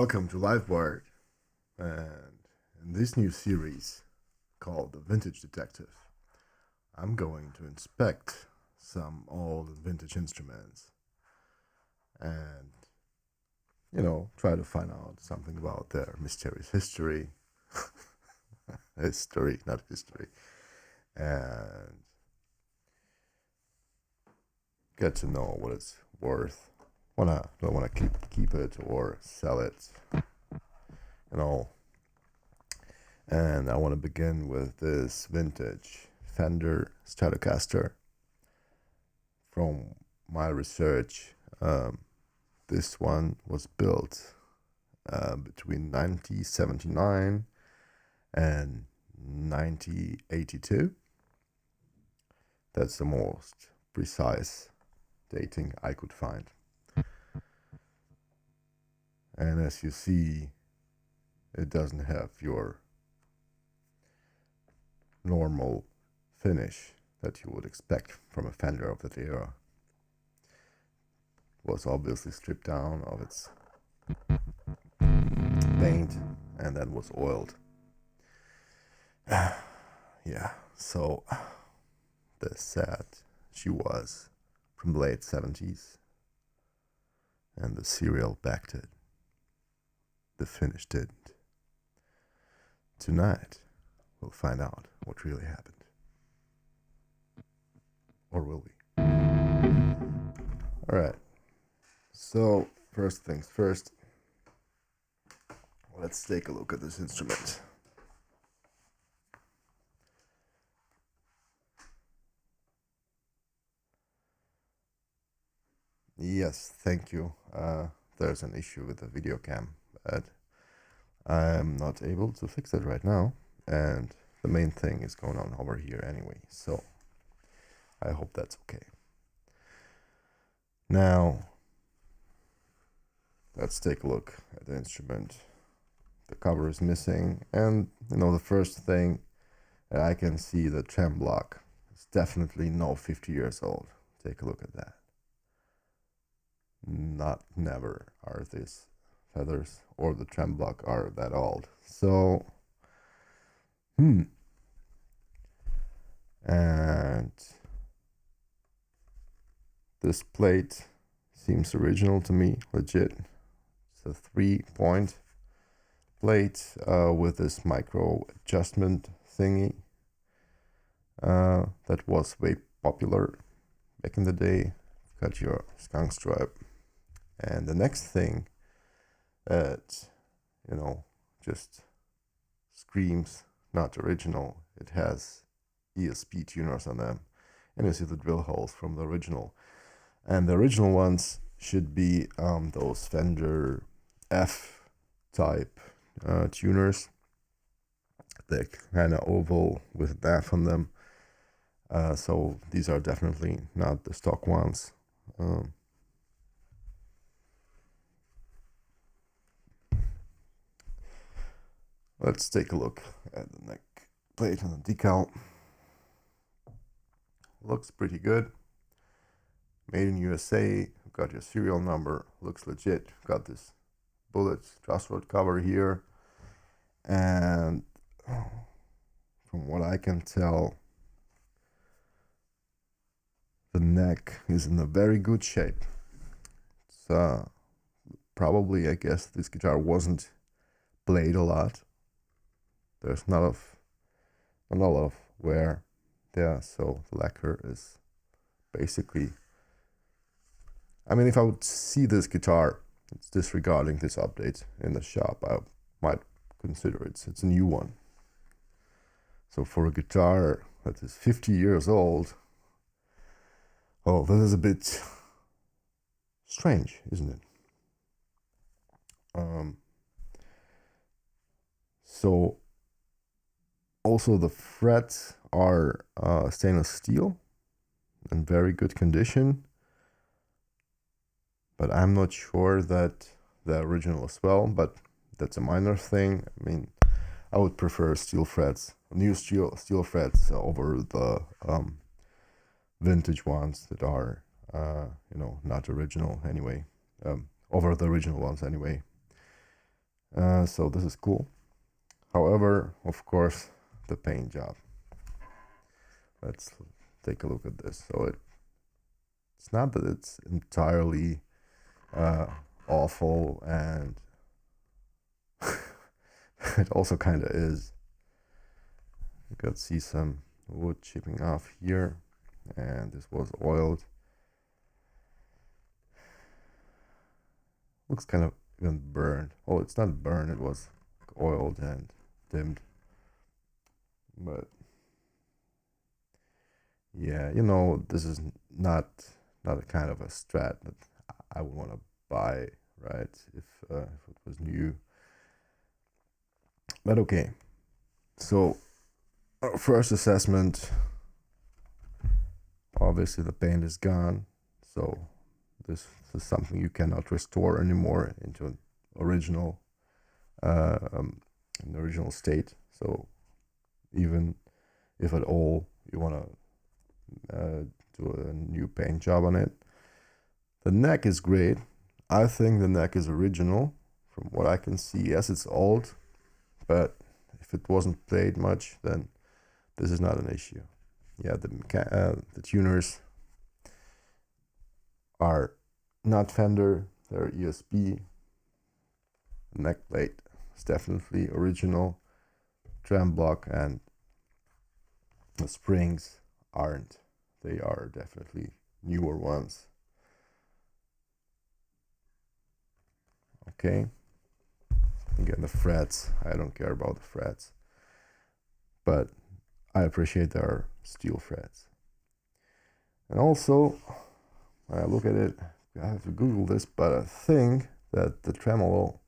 Welcome to Livewired, and in this new series called The Vintage Detective, I'm going to inspect some old vintage instruments and, try to find out something about their mysterious history. History, not history. And get to know what it's worth. Don't wanna keep it or sell it, And I want to begin with this vintage Fender Stratocaster. From my research, this one was built between 1979 and 1982. That's the most precise dating I could find. And as you see, it doesn't have your normal finish that you would expect from a Fender of that era. It was obviously stripped down of its paint and then was oiled. So the set she was from the late 70s, and the serial backed it. The finish didn't. Tonight, we'll find out what really happened. Or will we? Alright. So, first things first. Let's take a look at this instrument. Yes, thank you. There's an issue with the video cam, but I'm not able to fix it right now, and the main thing is going on over here anyway, so I hope that's okay. Now, let's take a look at the instrument. The cover is missing, and the first thing that I can see, the trem block is definitely no 50 years old. Take a look at that. Never are these feathers or the trem block are that old. So, and this plate seems original to me, legit. It's a 3-point plate with this micro adjustment thingy that was way popular back in the day. Got your skunk stripe. And the next thing that, just screams not original, it has ESP tuners on them. And you see the drill holes from the original. And the original ones should be those Fender F-type tuners. They're kind of oval with an F on them. So these are definitely not the stock ones. Let's take a look at the neck plate and the decal. Looks pretty good. Made in USA. Got your serial number. Looks legit. Got this bullet truss rod cover here. And from what I can tell, the neck is in a very good shape. It's probably, I guess, this guitar wasn't played a lot. There's not a lot of wear there, so the lacquer is basically. I mean, if I would see this guitar, it's disregarding this update in the shop, I might consider it's a new one. So for a guitar that is 50 years old, oh, this is a bit strange, isn't it? So also the frets are stainless steel in very good condition, but I'm not sure that the original as well, but that's a minor thing. I mean, I would prefer steel frets, new steel frets over the vintage ones that are not original anyway, over the original ones anyway. So this is cool. However, of course, the paint job. Let's take a look at this. So it's not that it's entirely awful, and it also kind of is. You can see some wood chipping off here, and this was oiled. Looks kind of even burned. Oh, it's not burned, it was oiled and dimmed. But yeah, you know, this is not a kind of a Strat that I would want to buy, right? If it was new. But okay, so first assessment. Obviously, the paint is gone, so this is something you cannot restore anymore into an original state. So even if at all you want to do a new paint job on it. The neck is great. I think the neck is original from what I can see. Yes, it's old, but if it wasn't played much, then this is not an issue. Yeah, the tuners are not Fender, they're ESP. The neck plate is definitely original. Tram block and the springs aren't. They are definitely newer ones. Okay. Again, the frets, I don't care about the frets, but I appreciate their steel frets. And also, when I look at it, I have to Google this, but I think that the tremolo,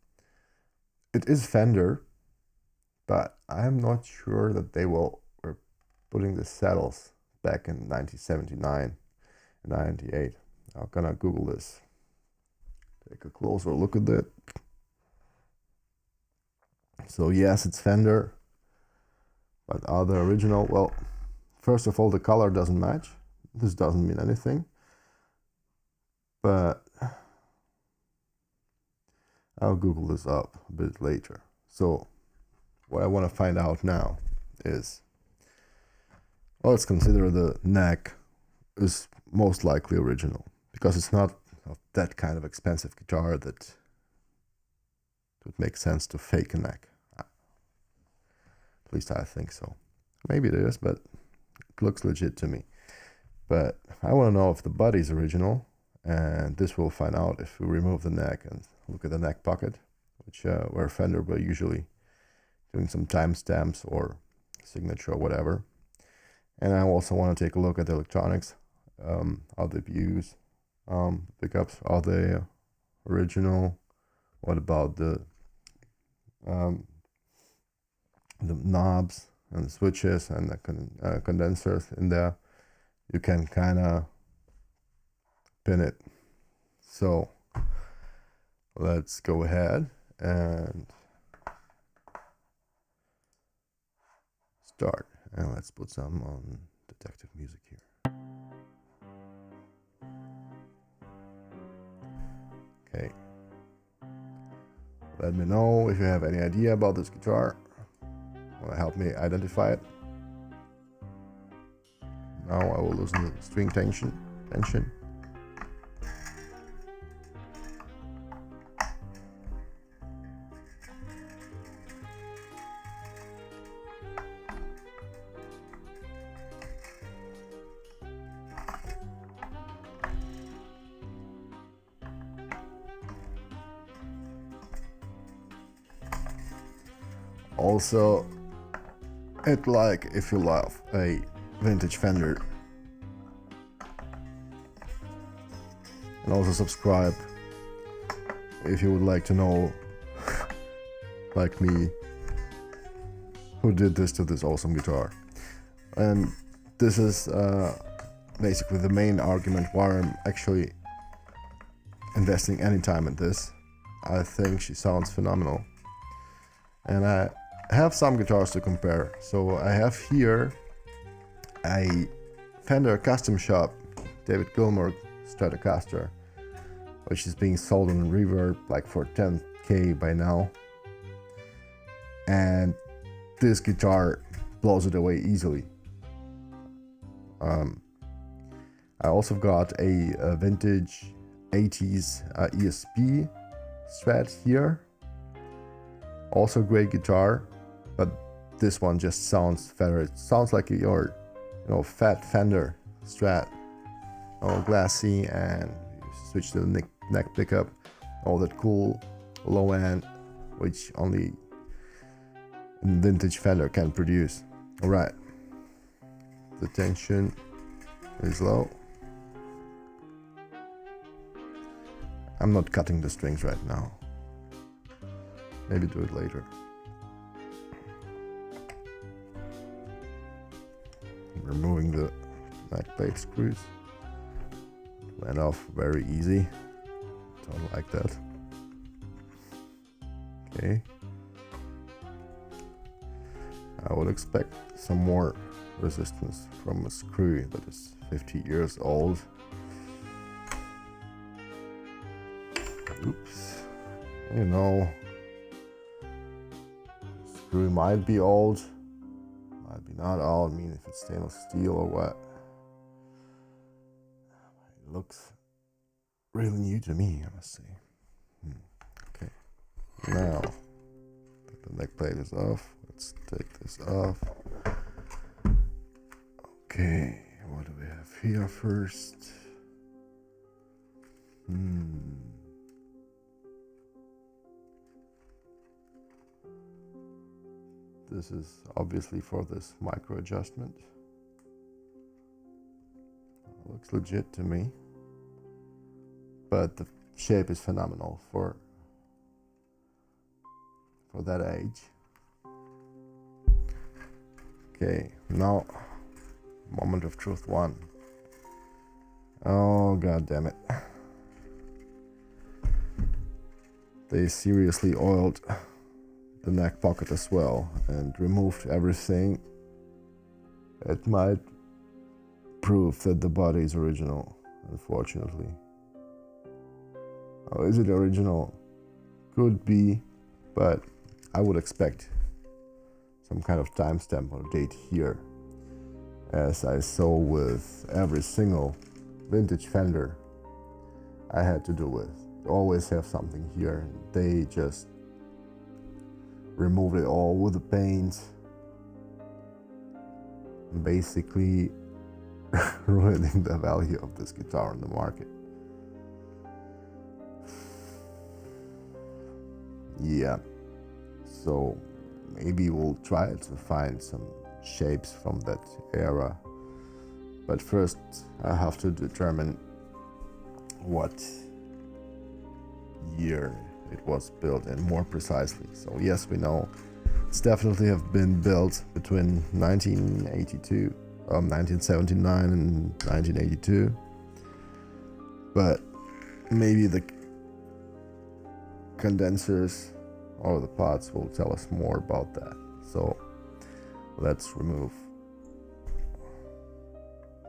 it is Fender, but I'm not sure that they were putting the saddles back in 1979 and 98. I'm gonna Google this. Take a closer look at it. So yes, it's Fender, but are they original? Well, first of all, the color doesn't match. This doesn't mean anything, but I'll Google this up a bit later. So what I want to find out now is, well, let's consider the neck is most likely original, because it's not that kind of expensive guitar that it would make sense to fake a neck. At least I think so. Maybe it is, but it looks legit to me. But I want to know if the body's original, and this we'll find out if we remove the neck and look at the neck pocket, which where Fender will usually doing some timestamps or signature or whatever. And I also want to take a look at the electronics, how they use pickups. Are they original? What about the knobs and the switches and the condensers in there? You can kind of pin it. So let's go ahead and start. And let's put some on detective music here. Okay. Let me know if you have any idea about this guitar. Want to help me identify it? Now I will loosen the string tension. Also, hit like if you love a vintage Fender, and also subscribe if you would like to know, like me, who did this to this awesome guitar. And this is basically the main argument why I'm actually investing any time in this. I think she sounds phenomenal, and I have some guitars to compare. So I have here a Fender custom shop David Gilmour Stratocaster, which is being sold on Livewired like for $10K by now. and this guitar blows it away easily. I also got a vintage 80s ESP Strat here. Also great guitar, but this one just sounds better. It sounds like your, fat Fender Strat. All glassy, and you switch to the neck pickup. All that cool low end, which only vintage Fender can produce. All right, the tension is low. I'm not cutting the strings right now. Maybe do it later. Removing the neck plate screws. Went off very easy. Don't like that. Okay. I would expect some more resistance from a screw that is 50 years old. Oops. Screw might be old, might be not old. I mean, if it's stainless steel or what. It looks really new to me, I must say. Okay. Now that the neck plate is off, let's take this off. Okay, what do we have here first? This is obviously for this micro adjustment. Looks legit to me, but the shape is phenomenal for that age. Okay, now moment of truth one. Oh god damn it. They seriously oiled the neck pocket as well and removed everything. It might prove that the body is original, unfortunately. Oh, is it original? Could be, but I would expect some kind of timestamp or date here, as I saw with every single vintage Fender I had to do with. You always have something here. They just removed it all with the paint, basically ruining the value of this guitar on the market. Yeah, so maybe we'll try to find some shapes from that era, but first I have to determine what year it was built, and more precisely. So yes, we know it's definitely have been built between 1979 and 1982, but maybe the condensers or the pots will tell us more about that. So let's remove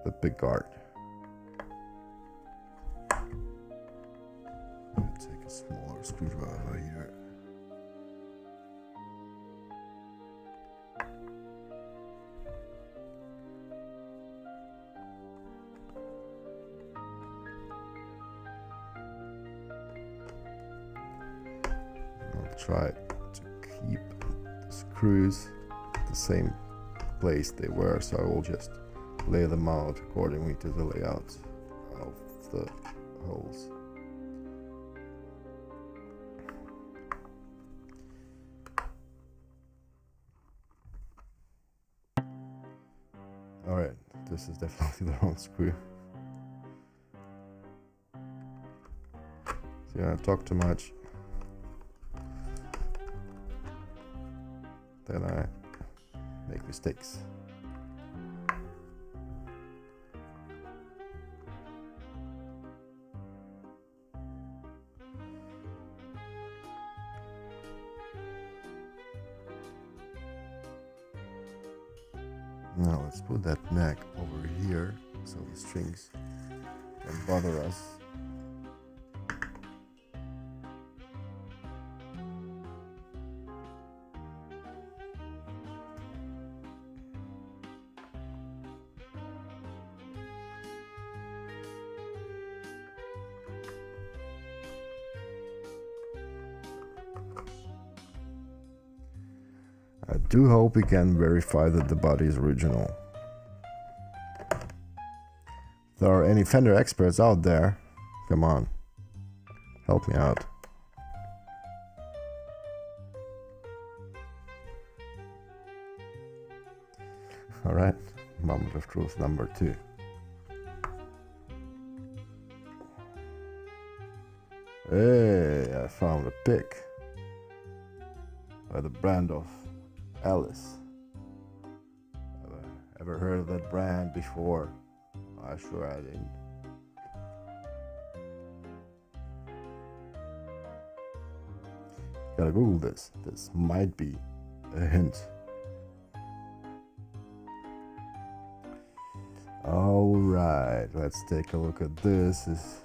the big guard. Take a smaller screwdriver here. I'll try to keep the screws the same place they were, so I will just lay them out accordingly to the layout of the holes. Alright, this is definitely the wrong screw. See, I talk too much, then I make mistakes. Now let's put that neck over here so the strings don't bother us. I do hope we can verify that the body is original. If there are any Fender experts out there, come on, help me out. Alright, moment of truth number 2. Hey, I found a pick by the brand of Alice. Ever heard of that brand before? I'm sure I didn't. Gotta Google this. This might be a hint. Alright, let's take a look at this. This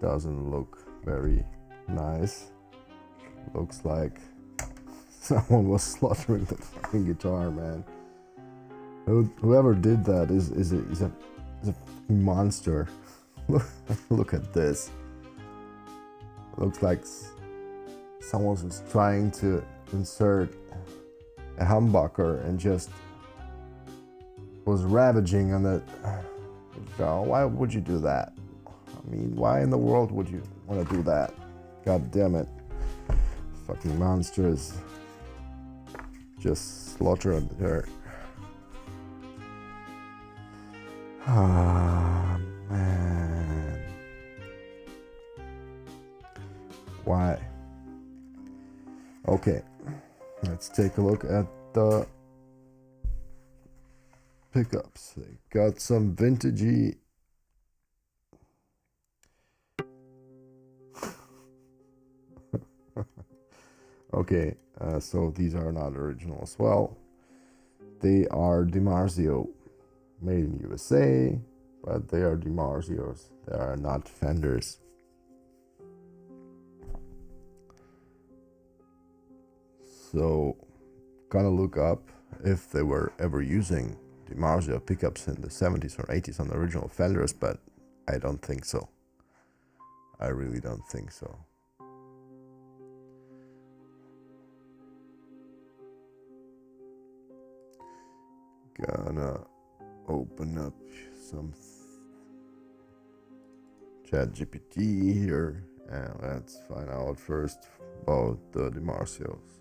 doesn't look very nice. Looks like someone was slaughtering that fucking guitar, man. Whoever did that is a monster. Look at this. Looks like someone was trying to insert a humbucker and just was ravaging on the guitar. Why would you do that? I mean, why in the world would you want to do that? God damn it. Fucking monsters. Just slaughtered her. Ah, man. Why? Okay, let's take a look at the pickups. They got some vintagey okay, so these are not original as well. They are DiMarzio, made in USA, but they are DiMarzios. They are not Fenders. So, gonna look up if they were ever using DiMarzio pickups in the 70s or 80s on the original Fenders, but I don't think so. I really don't think so. Gonna open up some ChatGPT here and let's find out first about the DiMarzios.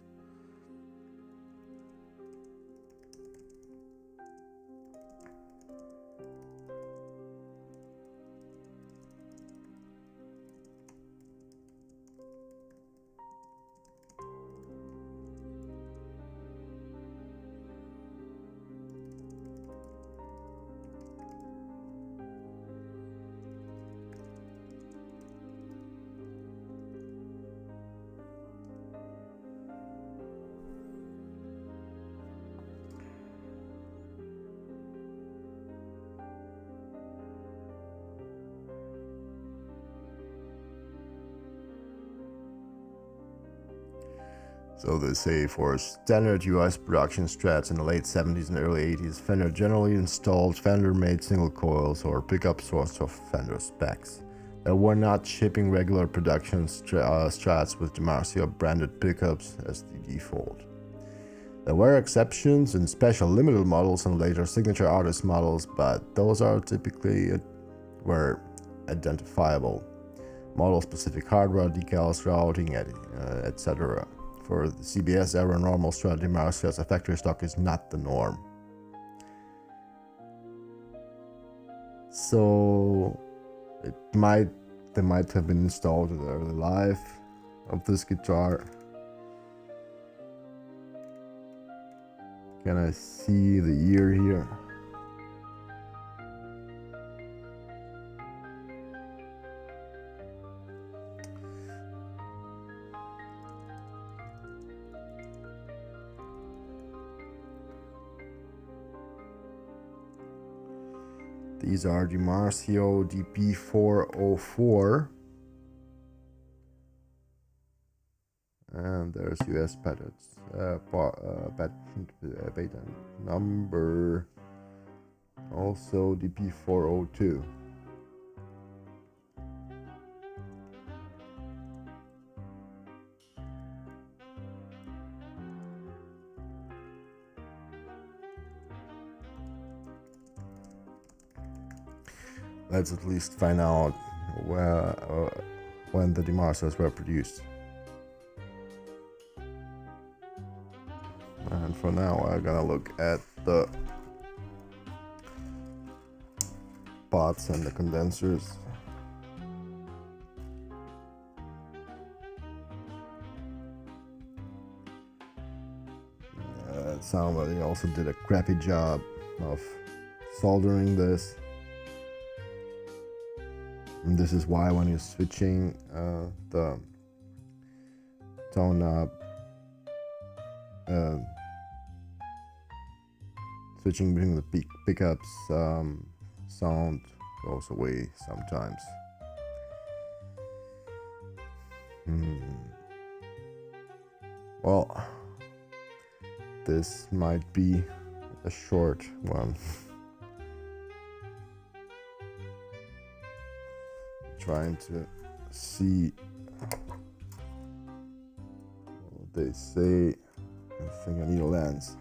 So they say for standard US production Strats in the late 70s and early 80s, Fender generally installed Fender-made single coils or pickup sourced of Fender specs. They were not shipping regular production Strats with DiMarzio branded pickups as the default. There were exceptions in special limited models and later signature artist models, but those are typically were identifiable. Model-specific hardware, decals, routing, etc. For the CBS era, normal Strat DiMarzio as a factory stock is not the norm. So they might have been installed in the early life of this guitar. Can I see the year here? These are DiMarzio DP404. And there's US patents. Patent number. Also DP402. let's at least find out where when the demasters were produced. And for now, I'm gonna look at the pots and the condensers. Somebody also did a crappy job of soldering this. And this is why when you're switching the tone knob, switching between the pickups, sound goes away sometimes. Well, this might be a short one. Trying to see what they say. I think I need a lens.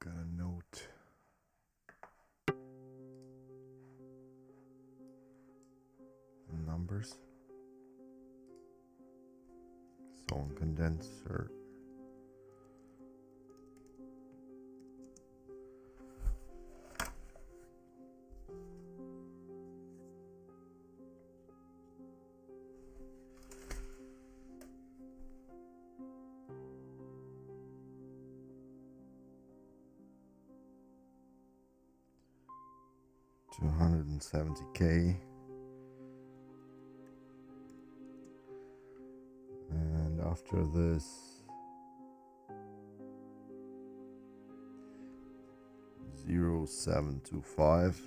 Got a note. Numbers. Song condenser. $270K, and after this 0725.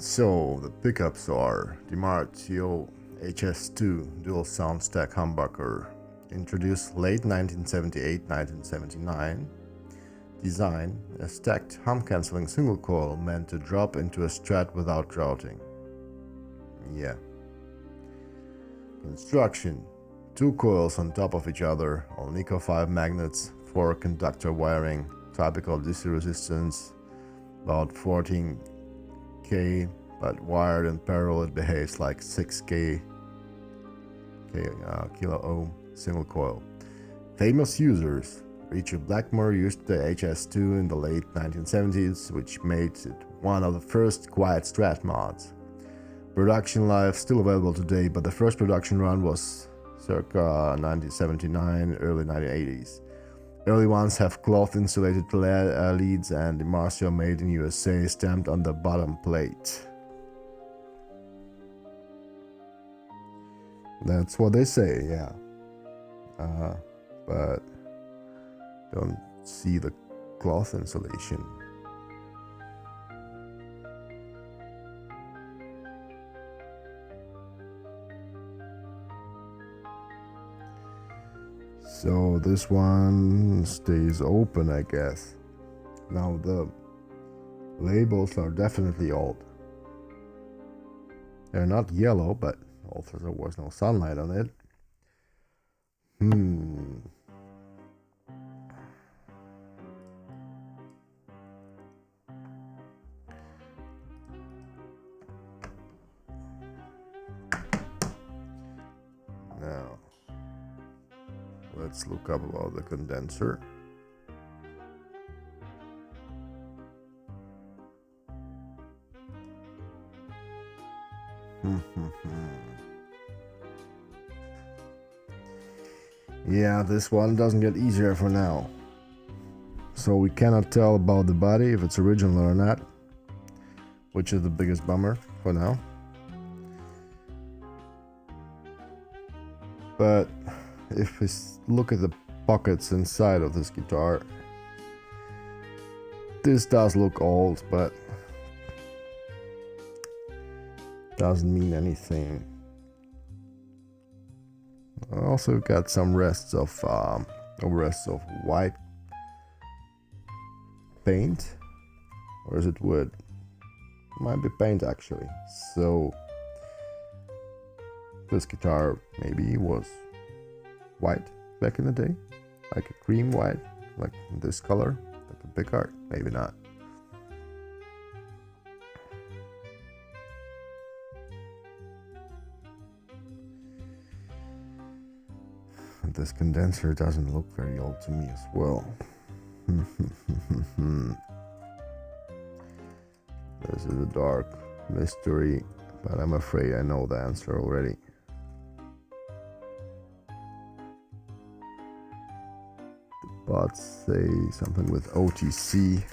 So the pickups are DiMarzio HS2 dual sound stack humbucker, introduced late 1978-1979. Design: a stacked hum cancelling single coil meant to drop into a Strat without routing. Yeah. Construction: 2 coils on top of each other, all Nico 5 magnets, 4 conductor wiring, typical DC resistance, about 14K, but wired in parallel it behaves like 6K kilo ohm single coil. Famous users: Richard Blackmore used the HS2 in the late 1970s, which made it one of the first quiet Strat mods. Production life still available today, but the first production run was circa 1979, early 1980s. Early ones have cloth insulated leads and DiMarzio made in USA stamped on the bottom plate. That's what they say, yeah. But don't see the cloth insulation. So this one stays open, I guess. Now the labels are definitely old. They're not yellow, but also there was no sunlight on it. Now, let's look up about the condenser. Yeah, this one doesn't get easier for now. So we cannot tell about the body if it's original or not, which is the biggest bummer for now. But if we look at the pockets inside of this guitar, this does look old, but doesn't mean anything. Also got some rests of white paint, or is it wood? Might be paint actually. So this guitar maybe was white back in the day, like a cream white, like this color, like a Picard. Maybe not. This condenser doesn't look very old to me as well. This is a dark mystery, but I'm afraid I know the answer already. The bots say something with OTC.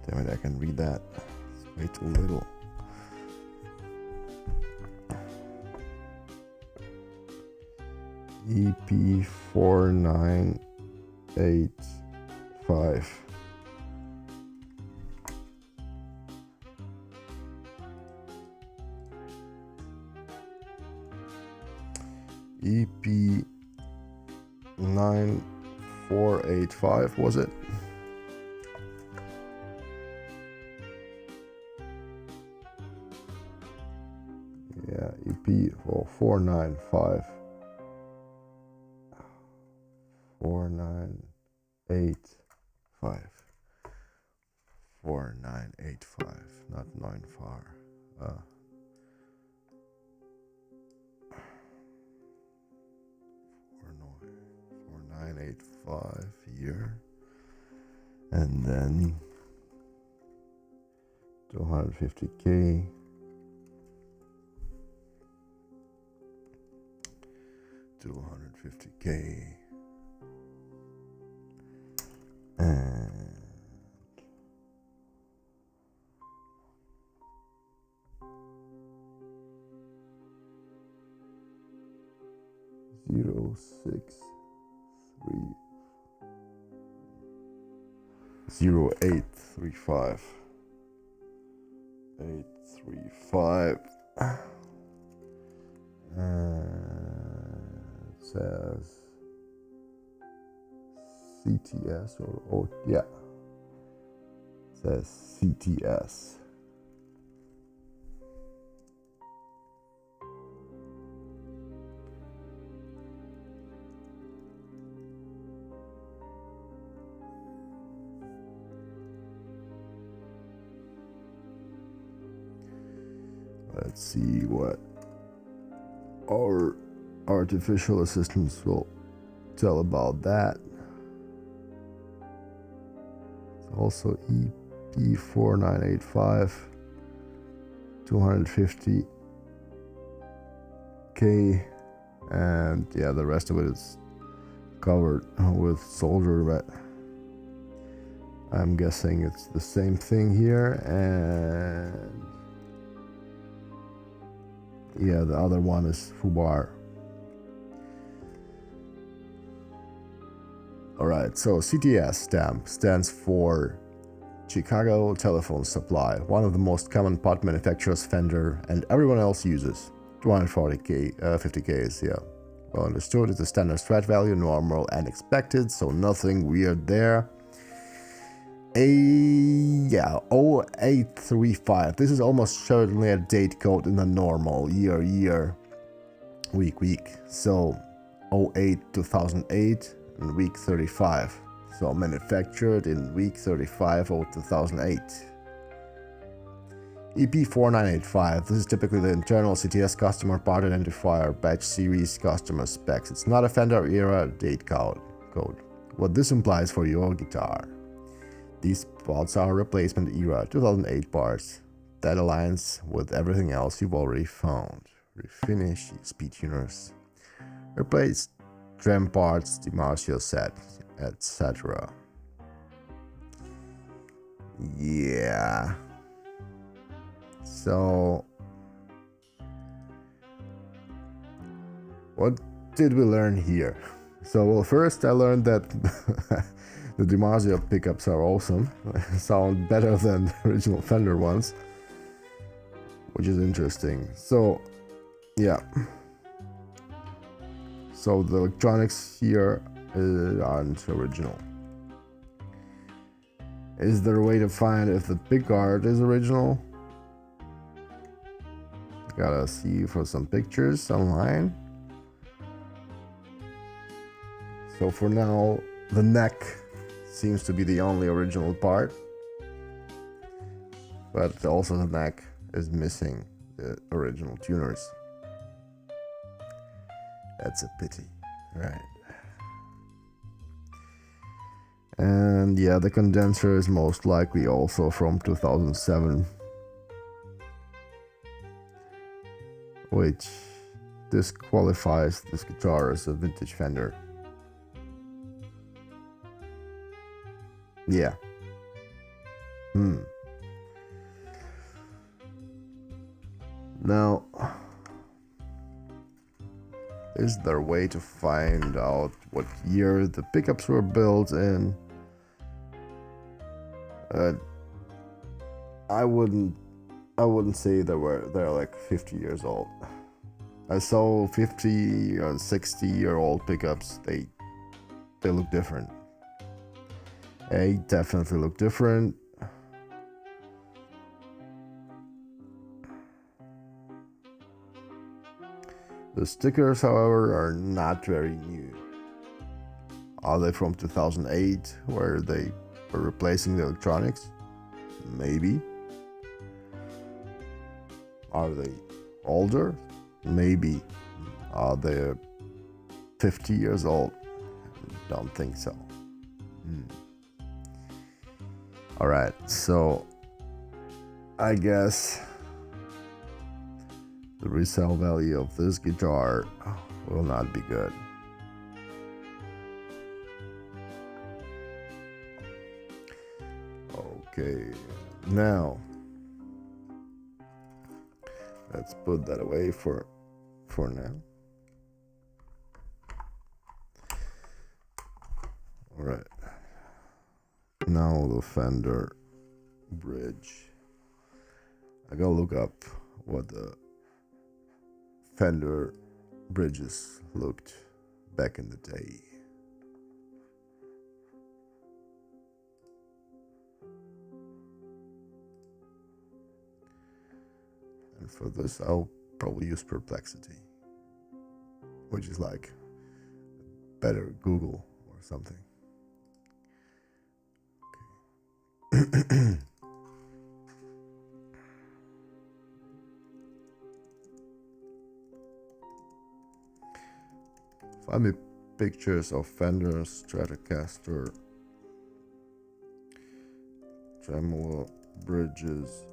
Damn it, I can read that. It's way too little. EP4985. EP9485, was it? Yeah, EP495. 4985. 4985, not 94. 4985 here, and then 250K. $250K and zero 6 3 0835 835 it says CTS or yeah, it says CTS. Let's see what our artificial assistants will tell about that. It's also EP4985, 250K, and yeah, the rest of it is covered with solder, but I'm guessing it's the same thing here. And yeah, the other one is Fubar. Alright, so CTS stamp stands for Chicago Telephone Supply, one of the most common pot manufacturers Fender and everyone else uses. 240K, 50Ks, yeah. Well understood, it's a standard Strat value, normal and expected, so nothing weird there. 0835, this is almost certainly a date code in the normal, year, week. So 08 2008 and week 35. So manufactured in week 35 of 2008. EP4985, this is typically the internal CTS customer part identifier batch series customer specs. It's not a Fender era date code. What this implies for your guitar. These parts are replacement era 2008 parts. That aligns with everything else you've already found. Refinish, speed tuners, replace trem parts, DiMarzio set, etc. Yeah. So, what did we learn here? So, well, first I learned that the DiMarzio pickups are awesome. Sound better than the original Fender ones, which is interesting. So, yeah. So the electronics here aren't original. Is there a way to find if the pickguard is original? Gotta see for some pictures online. So for now, the neck seems to be the only original part. But also the neck is missing the original tuners. That's a pity, right? And yeah, the condenser is most likely also from 2007, which disqualifies this guitar as a vintage Fender. Yeah. Now, is there a way to find out what year the pickups were built in? I wouldn't say they're like 50 years old. I saw 50 or 60-year-old pickups. They look different. They definitely look different. The stickers, however, are not very new. Are they from 2008, where they were replacing the electronics? Maybe. Are they older? Maybe. Are they 50 years old? Don't think so. Alright, so I guess the resale value of this guitar will not be good. Okay, now let's put that away for now. All right, now the Fender bridge. I gotta look up what the Fender bridges looked back in the day. And for this, I'll probably use Perplexity, which is like better Google or something. Okay. Find me pictures of Fender Stratocaster tremolo bridges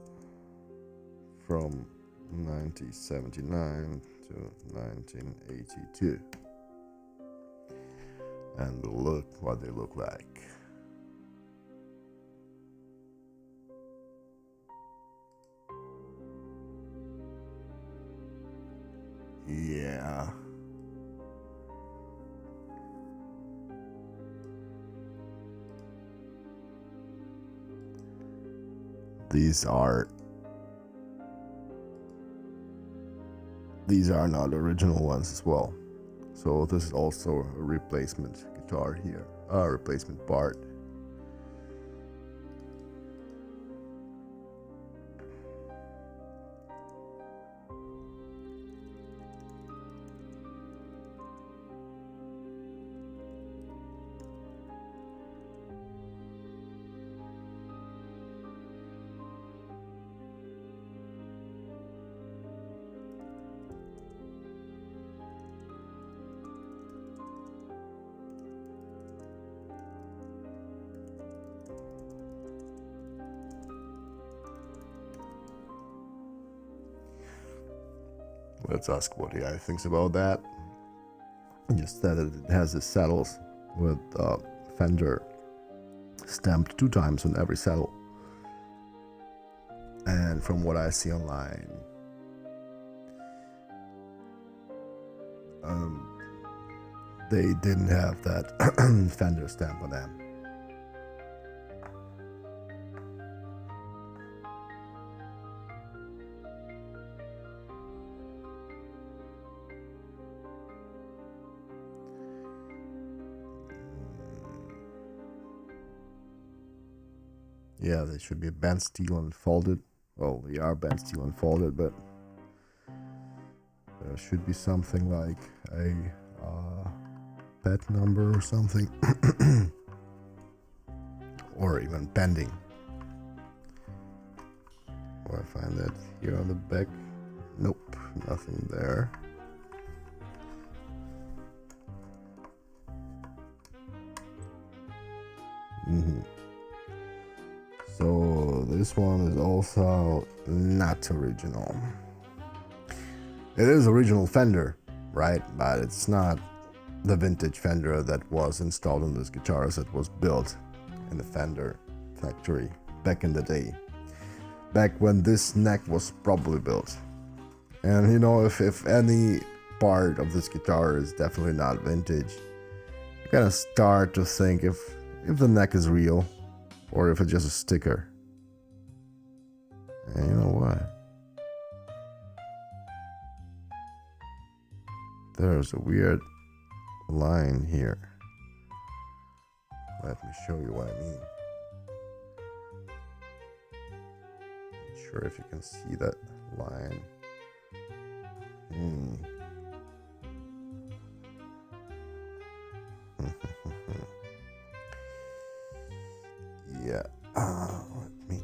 from 1979 to 1982, and look what they look like. Yeah. these are not original ones as well. So this is also a replacement guitar here, a replacement part. Let's ask what the guy thinks about that. Just that it has the saddles with Fender stamped 2 times on every saddle. And from what I see online, they didn't have that Fender stamp on them. Yeah, they should be bent steel and folded. Well, they are bent steel and folded, but there should be something like a pet number or something. Or even bending. Or I find that here on the back. Nope, nothing there. So this one is also not original. It is original Fender, right? But it's not the vintage Fender that was installed on this guitar as it was built in the Fender factory back in the day. Back when this neck was probably built. And you know, if any part of this guitar is definitely not vintage, you kind of start to think if the neck is real or if it's just a sticker. And you know what? There's a weird line here. Let me show you what I mean. Not sure if you can see that line. Yeah. Let me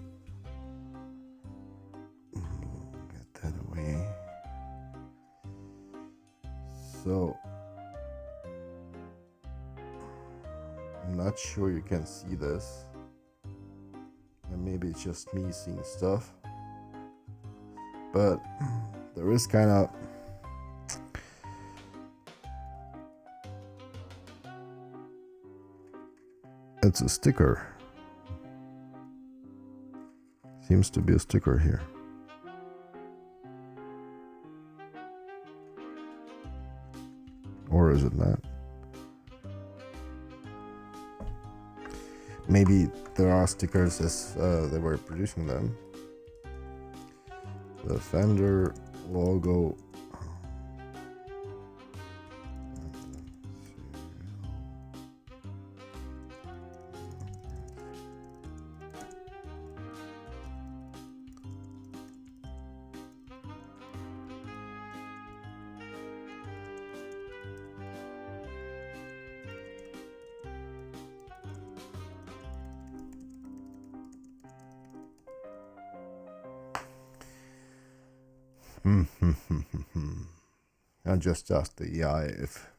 get that away. So I'm not sure you can see this, and maybe it's just me seeing stuff, but there is kind of it's a sticker. Seems to be a sticker here. Or is it not? Maybe there are stickers as they were producing them. The Fender logo. I just asked the AI if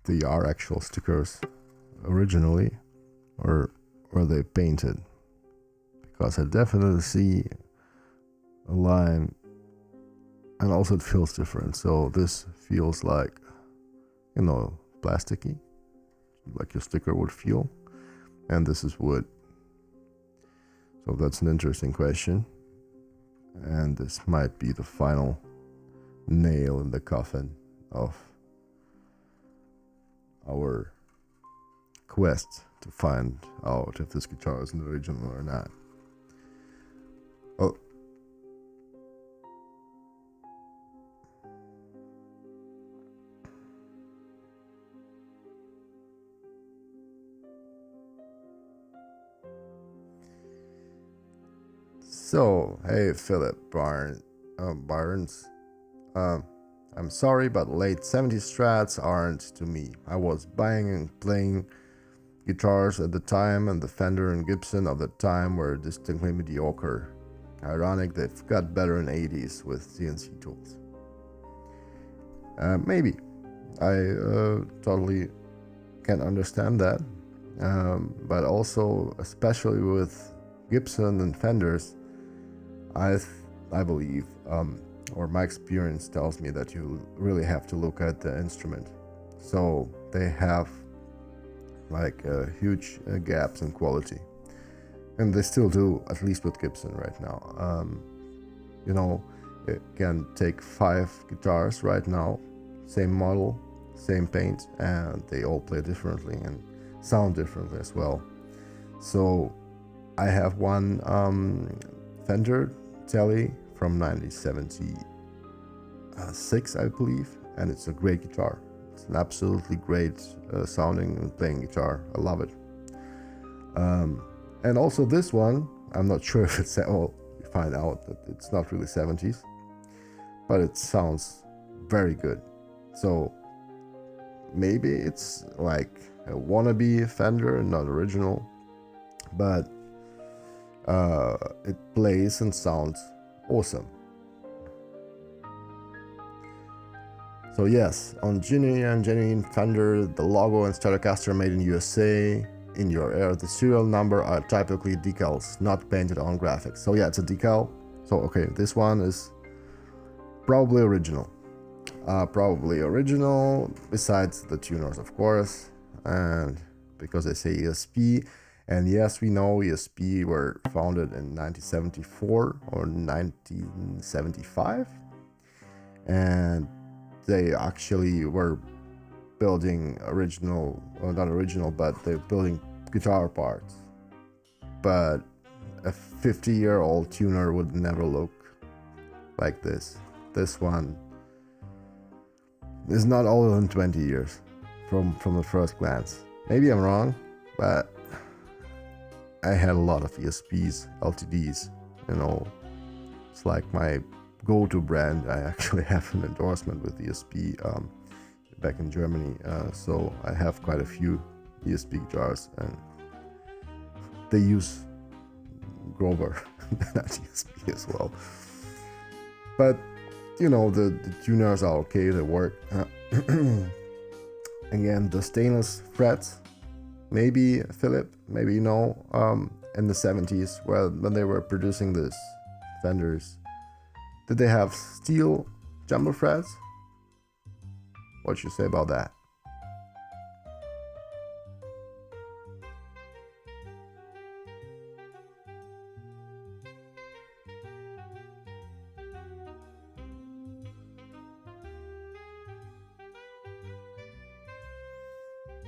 they are actual stickers originally or were they painted, because I definitely see a line and also it feels different. So this feels like, you know, plasticky, like your sticker would feel, and this is wood. So that's an interesting question, and this might be the final nail in the coffin of our quest to find out if this guitar is an original or not. So, hey Philip Barnes, I'm sorry, but late 70s Strats aren't to me. I was buying and playing guitars at the time, and the Fender and Gibson of the time were distinctly mediocre. Ironic, they've got better in the 80s with CNC tools. Maybe. I totally can understand that. But also, especially with Gibson and Fenders, I believe, or my experience tells me that you really have to look at the instrument. So they have like huge gaps in quality, and they still do, at least with Gibson right now. You know, it can take 5 guitars right now, same model, same paint, and they all play differently and sound differently as well. So I have one Fender Tele from 1976, I believe, and it's a great guitar. It's an absolutely great sounding and playing guitar. I love it. And also this one, I'm not sure if it's, well, you find out that it's not really 70s, but it sounds very good. So maybe it's like a wannabe Fender, not original, but it plays and sounds awesome. So yes, on genuine Fender, the logo and Stratocaster made in USA. In your air, the serial number are typically decals, not painted on graphics. So yeah, it's a decal. So okay, this one is probably original. Besides the tuners, of course, and because they say ESP. And yes, we know ESP were founded in 1974 or 1975, and they actually were building original, well, not original, but they're building guitar parts. But a 50-year-old tuner would never look like this. This one is not older than 20 years from the first glance. Maybe I'm wrong, but I had a lot of ESPs, LTDs, you know. It's like my go-to brand. I actually have an endorsement with ESP back in Germany, so I have quite a few ESP guitars, and they use Grover, not ESP as well. But you know, the tuners are okay, they work. Again, the stainless frets, maybe Philip, maybe you know, in the 70s, when they were producing this Fenders, did they have steel jumbo frets? What you say about that?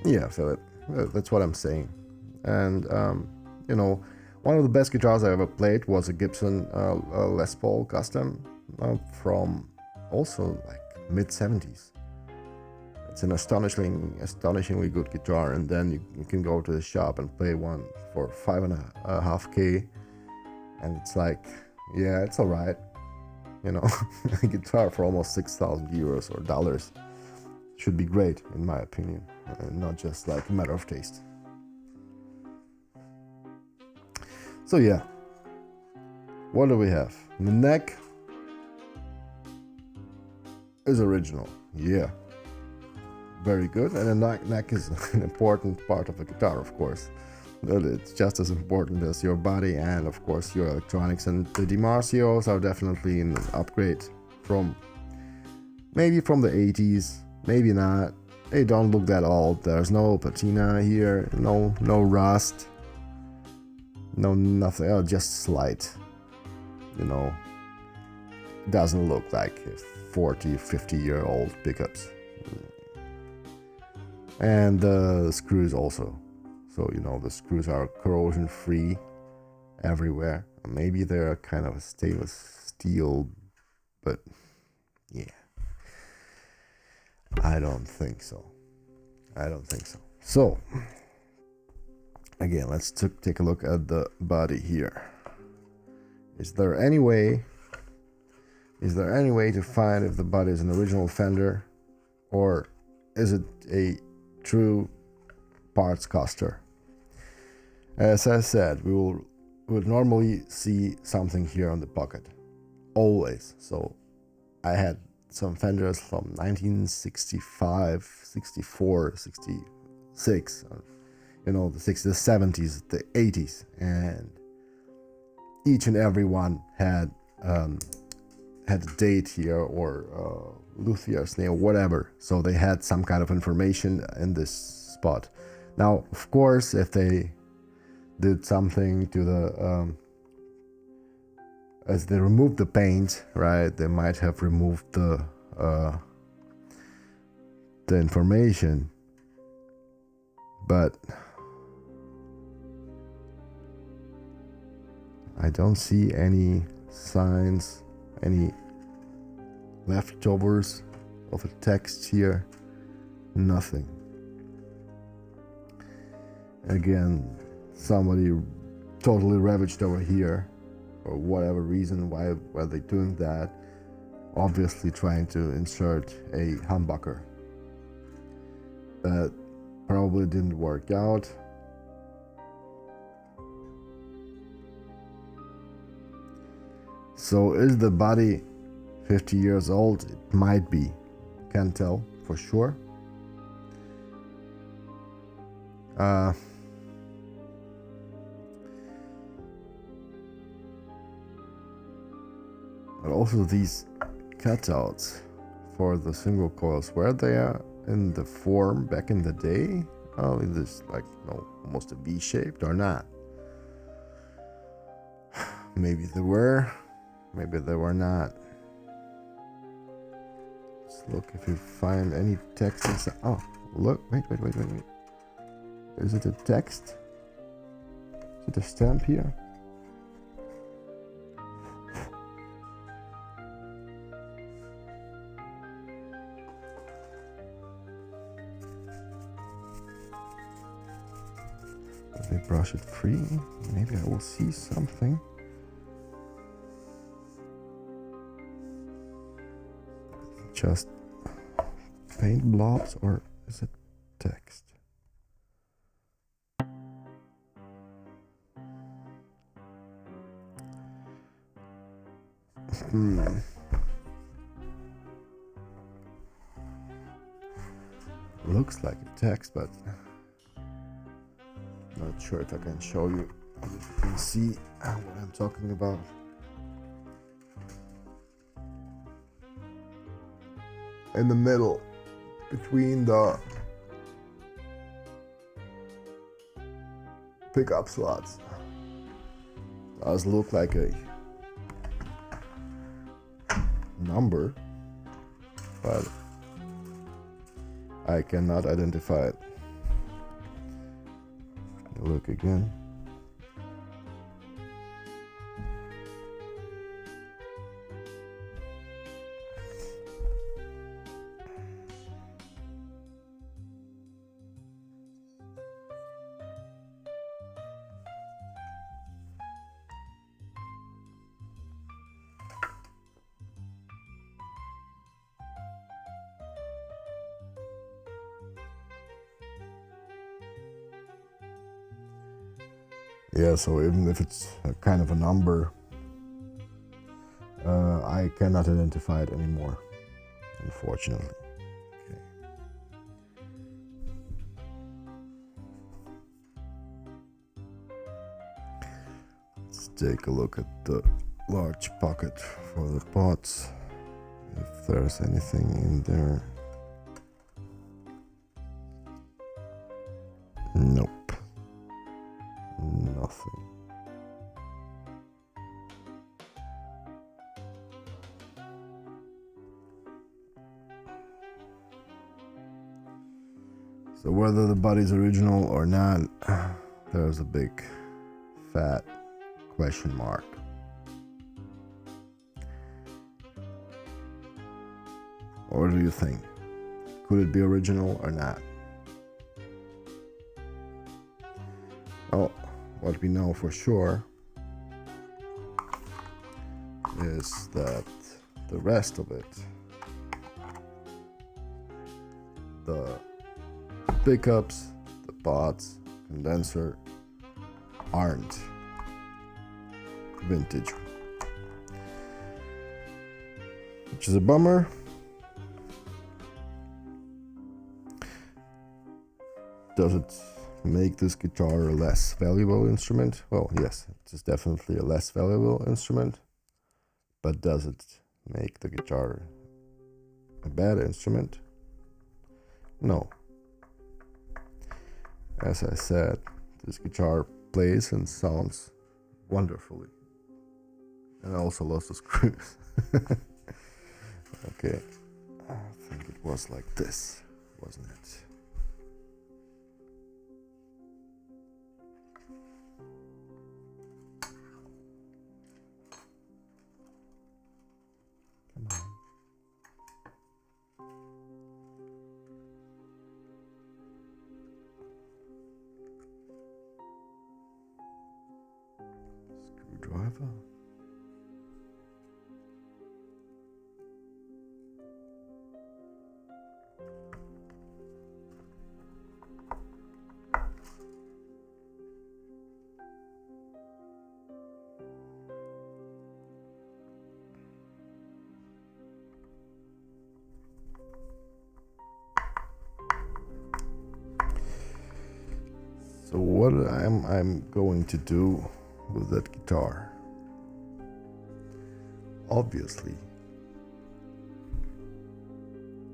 Yeah, Philip, that's what I'm saying. And you know, one of the best guitars I ever played was a Gibson Les Paul custom from also like mid-70s. It's an astonishingly good guitar, and then you can go to the shop and play one for $5.5K, and it's like, yeah, it's alright, you know. A guitar for almost 6,000 euros or dollars should be great, in my opinion, and not just like a matter of taste. So yeah, what do we have? The neck is original, yeah, very good, and the neck is an important part of a guitar, of course. It's just as important as your body and of course your electronics, and the DiMarcios are definitely an upgrade from maybe from the 80s, maybe not. They don't look that old. There's no patina here, no rust, no nothing, just slight, you know. Doesn't look like 40-50-year-old pickups. And the screws also, so you know, the screws are corrosion free everywhere. Maybe they're kind of a stainless steel, but yeah, I don't think so. So again, let's take a look at the body here. Is there any way to find if the body is an original Fender, or is it a true parts caster? As I said, we would normally see something here on the pocket, always. So I had some Fenders from 1965, 64, 66, you know, the 60s, the 70s, the 80s, and each and every one had a date here, or luthier's name, or whatever. So they had some kind of information in this spot. Now, of course, if they did something to the as they removed the paint, right, they might have removed the information, but I don't see any signs, any leftovers of a text here, nothing. Again, somebody totally ravaged over here for whatever reason. Why were they doing that? Obviously trying to insert a humbucker. That probably didn't work out. So is the body 50 years old? It might be. Can't tell for sure. But also these cutouts for the single coils, were they in the form back in the day? Oh, in this, like, no, almost a V-shaped or not? Maybe they were, maybe they were not. Let's look if you find any text inside. Oh, look, wait. Is it a text? Is it a stamp here? They brush it free. Maybe I will see something. Just paint blobs, or is it text? Looks like a text, but not sure if I can show you. If you can see what I'm talking about. In the middle, between the pickup slots, does look like a number, but I cannot identify it. Look again. Yeah, so even if it's a kind of a number, I cannot identify it anymore, unfortunately. Okay. Let's take a look at the large pocket for the pots, if there's anything in there. Nope. Nothing. So whether the body's original or not, there's a big fat question mark. What do you think? Could it be original or not? Oh, what we know for sure is that the rest of it, the pickups, the pots, condenser, aren't vintage, which is a bummer. Does it make this guitar a less valuable instrument? Well, yes, it is definitely a less valuable instrument, but does it make the guitar a bad instrument? No. As I said, this guitar plays and sounds wonderfully. And I also lost the screws. Okay, I think it was like this, wasn't it? Come on. Screwdriver. So what I'm going to do with that guitar? Obviously,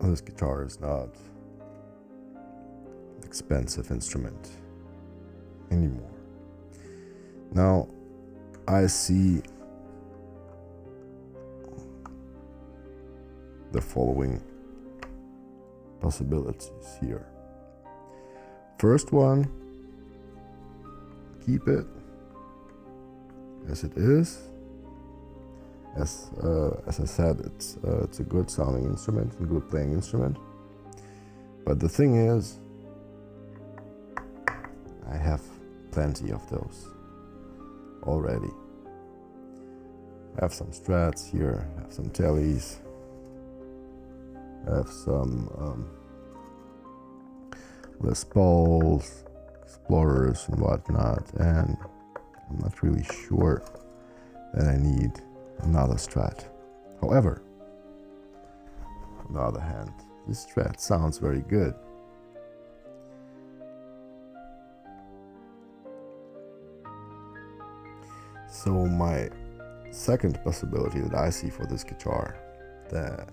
this guitar is not an expensive instrument anymore. Now, I see the following possibilities here. First one, keep it as it is. As I said, it's a good sounding instrument and good playing instrument. But the thing is, I have plenty of those already. I have some Strats here, I have some Tellys, I have some Les Pauls, Explorers and whatnot, and I'm not really sure that I need another Strat. However, on the other hand, this Strat sounds very good. So my second possibility that I see for this guitar, that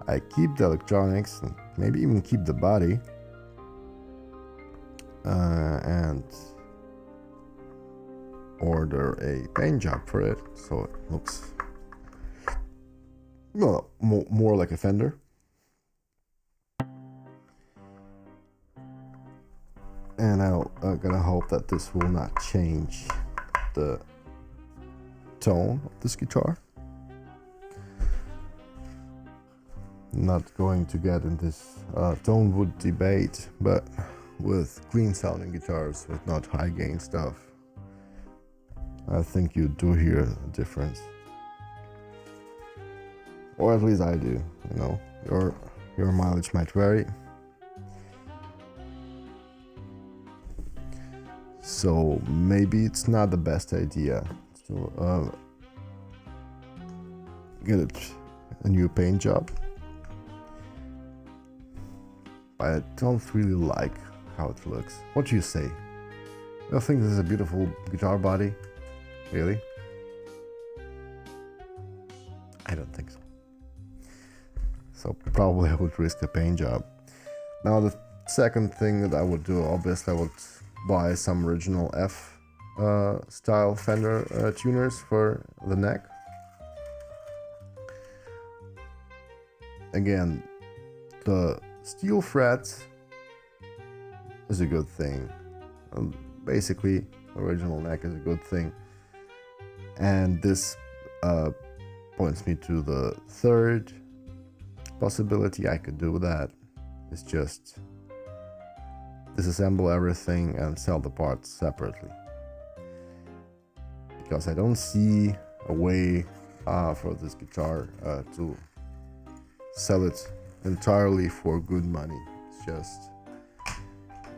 I keep the electronics and maybe even keep the body, and order a paint job for it so it looks, well, more like a Fender. And I'm gonna hope that this will not change the tone of this guitar. Not going to get in this tone wood debate, but with clean sounding guitars with not high gain stuff, I think you do hear a difference. Or at least I do, you know. Your mileage might vary. So maybe it's not the best idea to get a new paint job. But I don't really like how it looks. What do you say? I think this is a beautiful guitar body. Really? I don't think so. So probably I would risk a paint job. Now the second thing that I would do, obviously I would buy some original F style Fender tuners for the neck. Again, the steel frets is a good thing. Basically, original neck is a good thing. And this points me to the third possibility I could do that. Is just disassemble everything and sell the parts separately. Because I don't see a way for this guitar to sell it entirely for good money. It's just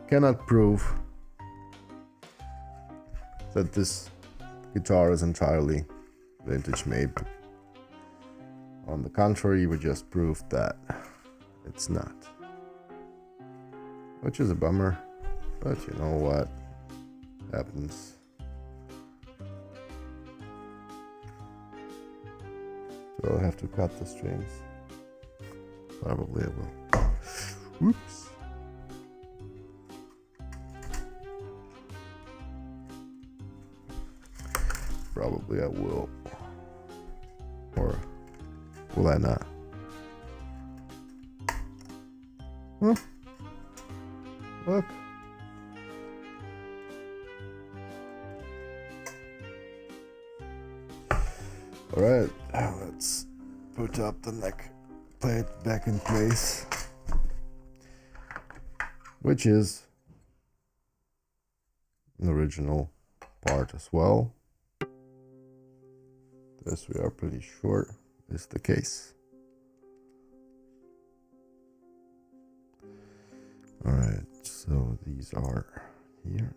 cannot prove that this guitar is entirely vintage made. On the contrary, we just proved that it's not, which is a bummer, but you know what happens. Do I have to cut the strings? Probably I will. Whoops. Probably I will. Or will I not? Huh? Look. Alright, let's put up the neck plate back in place, which is an original part as well. This we are pretty sure is the case. Alright, so these are here.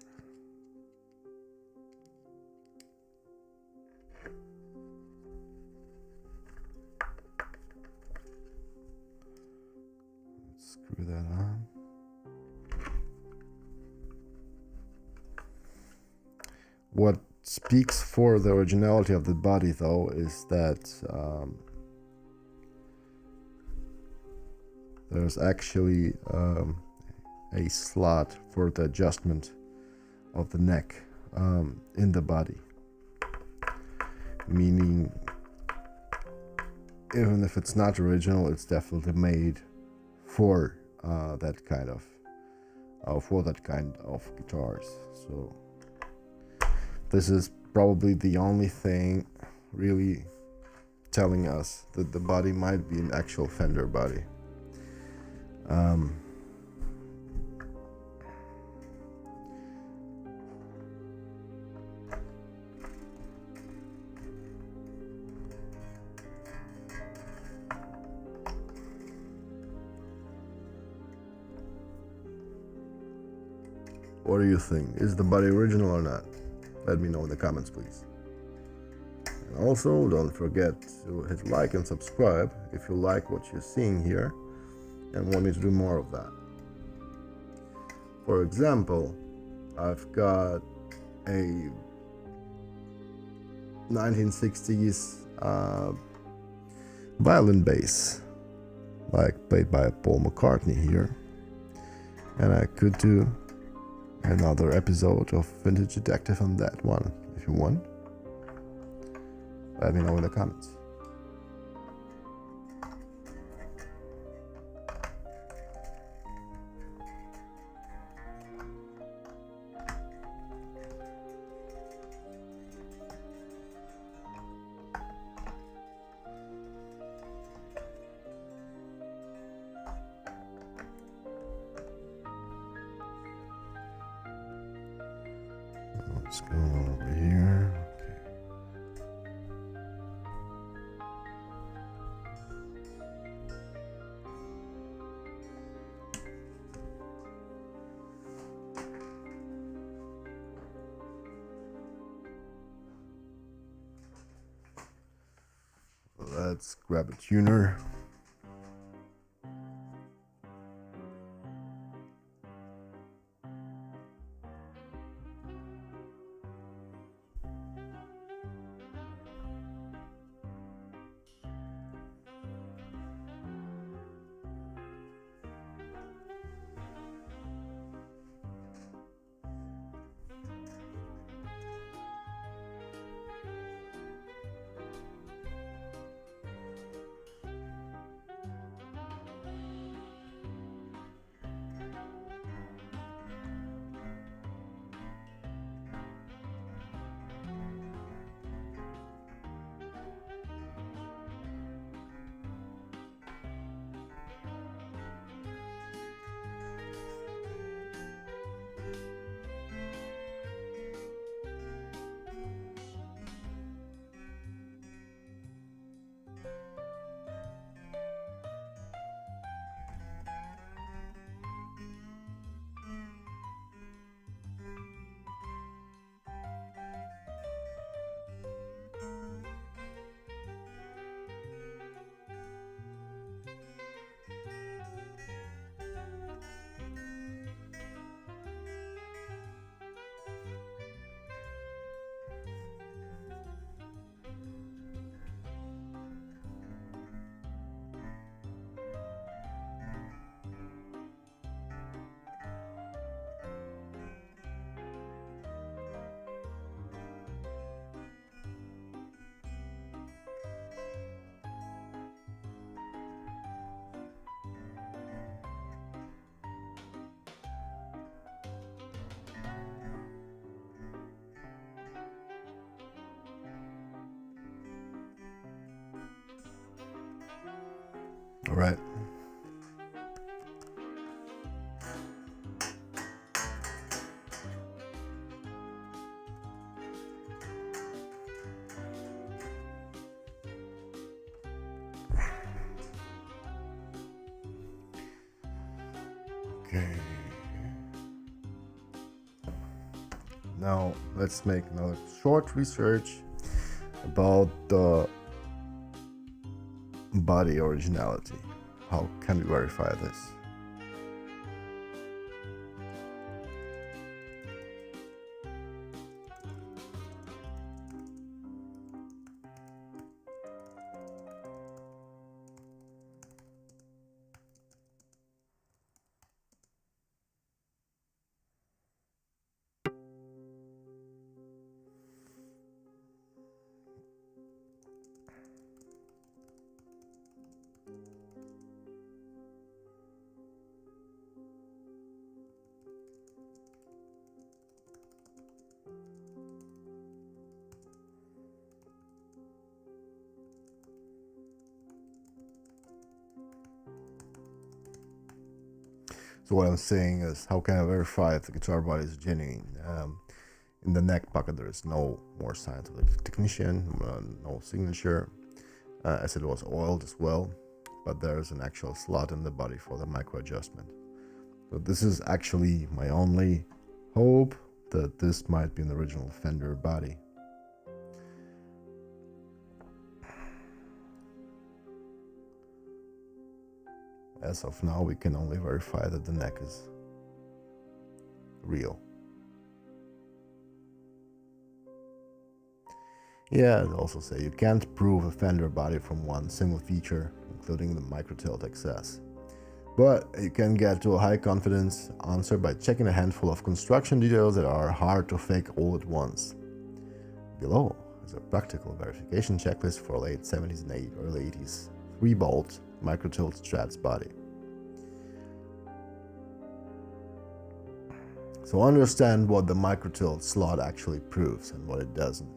Screw that on. What speaks for the originality of the body, though, is that there's actually a slot for the adjustment of the neck in the body, meaning even if it's not original, it's definitely made for that kind of guitars. So this is probably the only thing really telling us that the body might be an actual Fender body. What do you think? Is the body original or not? Let me know in the comments, please. And also, don't forget to hit like and subscribe if you like what you're seeing here and want me to do more of that. For example, I've got a 1960s violin bass, like played by Paul McCartney here, and I could do another episode of Vintage Detective on that one if you want. Let me know in the comments. Let's go over here. Okay. Let's grab a tuner. All right. Okay. Now let's make another short research about the body originality. How can we verify this? So what I'm saying is, how can I verify if the guitar body is genuine? In the neck pocket, there is no more signs of the technician, no signature, as it was oiled as well, but there is an actual slot in the body for the micro adjustment. So this is actually my only hope that this might be an original Fender body. As of now, we can only verify that the neck is real. Yeah, I'd also say you can't prove a Fender body from one single feature, including the micro tilt excess. But you can get to a high confidence answer by checking a handful of construction details that are hard to fake all at once. Below is a practical verification checklist for late 70s and early 80s 3-bolt micro tilt Strat's body. So understand what the micro tilt slot actually proves and what it doesn't.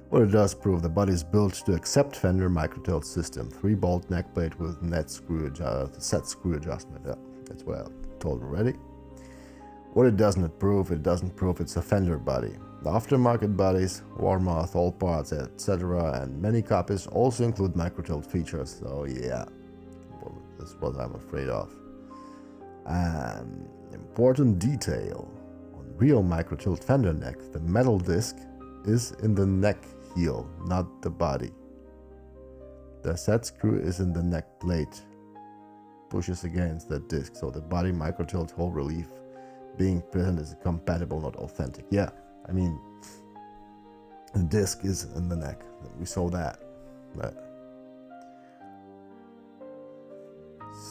What it does prove, the body is built to accept Fender micro tilt system, 3-bolt neck plate with net set screw adjustment. Yeah, that's what I told already. What it doesn't prove it's a Fender body. The aftermarket bodies, Warmoth, all parts, etc., and many copies also include micro tilt features. So yeah, well, that's what I'm afraid of. Important detail: on real micro tilt Fender neck, the metal disc is in the neck heel, not the body. The set screw is in the neck plate, pushes against the disc, so the body micro tilt hole relief being present is compatible, not authentic. Yeah, I mean, the disc is in the neck. We saw that. But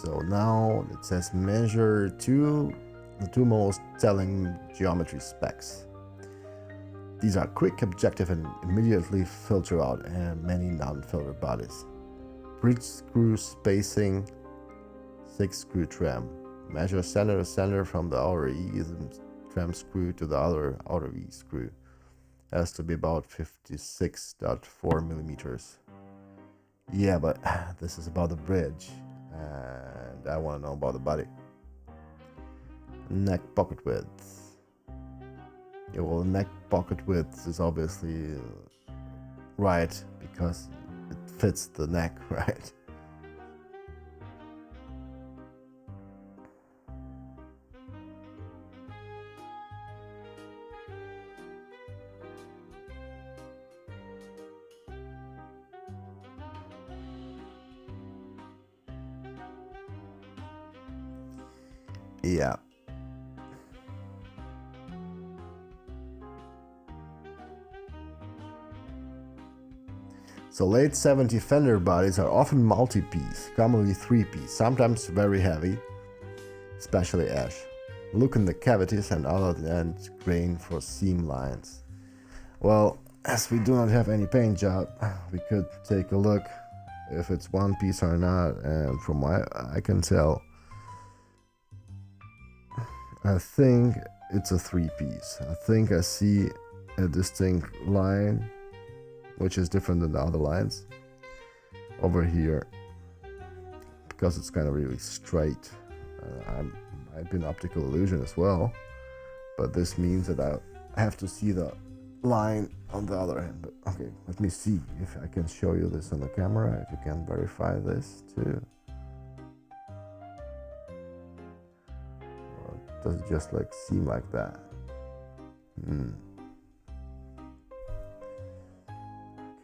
so now it says measure the two most telling geometry specs. These are quick, objective, and immediately filter out many non-filter bodies. Bridge screw spacing, 6 screw tram. Measure center to center from the outer E tram screw to the outer E screw. Has to be about 56.4 millimeters. Yeah, but this is about the bridge, and I want to know about the body. Neck pocket width. Yeah, well, neck pocket width is obviously right because it fits the neck, right? Yeah. So late 70s Fender bodies are often multi-piece, commonly 3-piece, sometimes very heavy, especially ash. Look in the cavities and other end grain for seam lines. Well, as we do not have any paint job, we could take a look if it's one piece or not, and from what I can tell, I think it's a 3-piece. I think I see a distinct line, which is different than the other lines over here. because it's kind of really straight. I've been optical illusion as well, but this means that I have to see the line on the other hand. But okay, let me see if I can show you this on the camera, if you can verify this too. Or does it just like seem like that?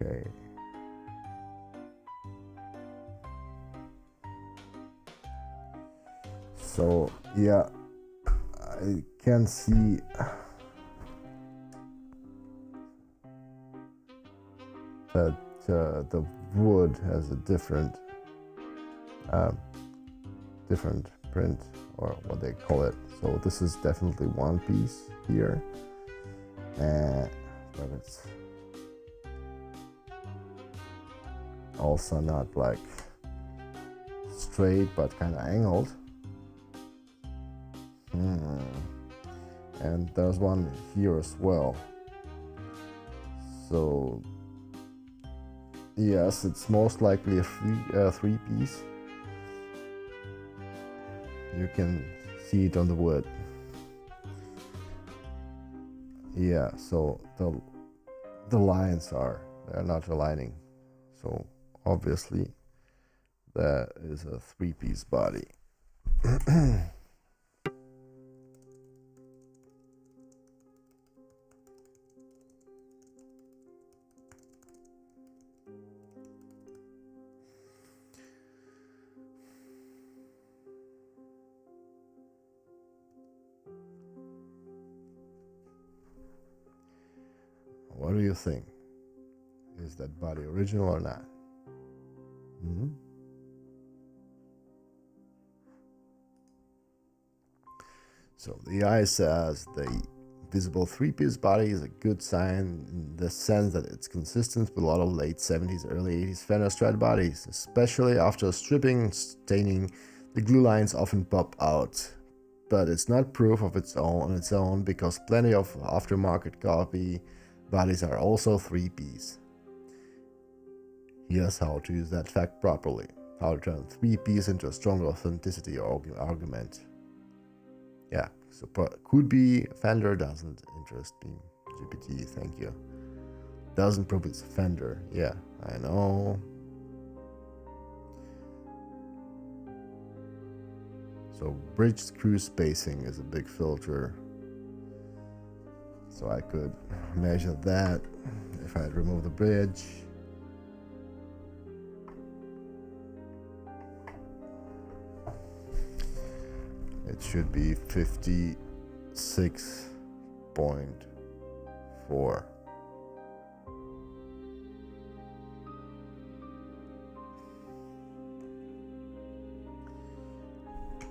Okay. So yeah, I can see that the wood has a different print, or what they call it. So this is definitely one piece here, but it's also not like straight but kind of angled. And there's one here as well. So yes, it's most likely a three piece. You can see it on the wood. Yeah, so the lines they're not aligning. So obviously that is a three-piece body. What do you think? Is that body original or not? So the eye says the visible three-piece body is a good sign in the sense that it's consistent with a lot of late 70s, early 80s Fender Strat bodies. Especially after stripping and staining, the glue lines often pop out. But it's not proof of its own because plenty of aftermarket copy bodies are also three-piece. Here's how to use that fact properly. How to turn three-piece into a strong authenticity argument. Yeah, so could be Fender doesn't interest me. GPT, thank you. Doesn't prove it's Fender. Yeah, I know. So bridge screw spacing is a big filter. So I could measure that if I remove the bridge. It should be 56.4.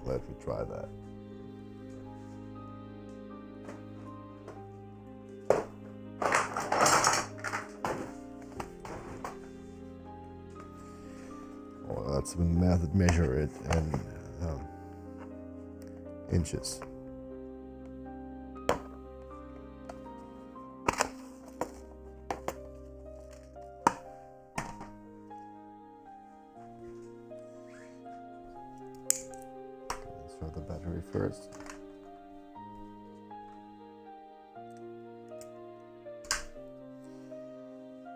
Let me try that. Well, that's a method measure it in inches. Let's throw the battery first.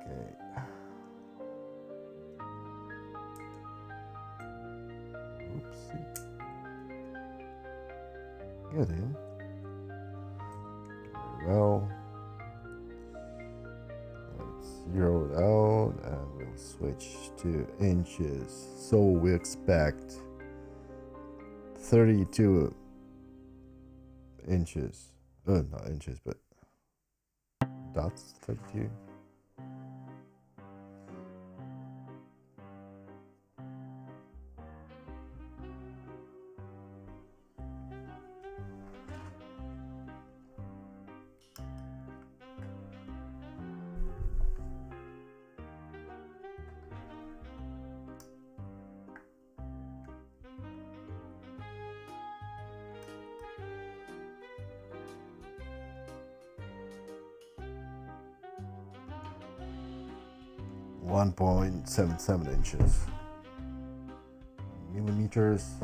Okay. Oopsie. Get in. Very well. Let's zero it out and we'll switch to inches. So we expect 32 inches. Not inches, but dots. 32. .77 inches. millimeters,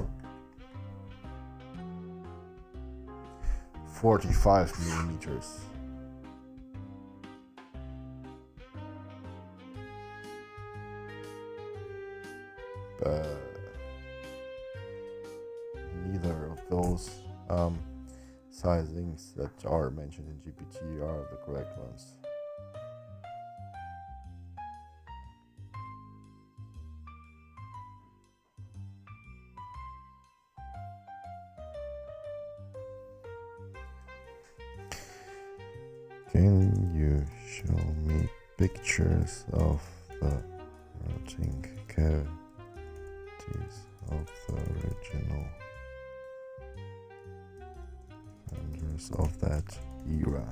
45 millimeters. But neither of those sizings that are mentioned in GPT are the correct ones. Can you show me pictures of the routing cavities of the original Fenders of that era?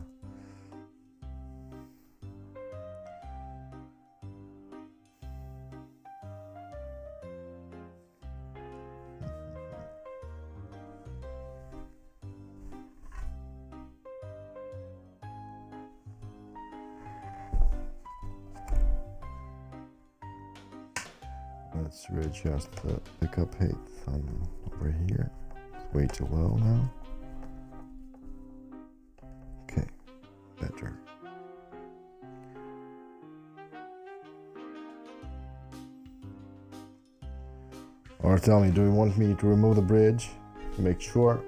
Let's readjust the pickup height on over here. It's way too low now. Okay, better. Or tell me, do you want me to remove the bridge to make sure?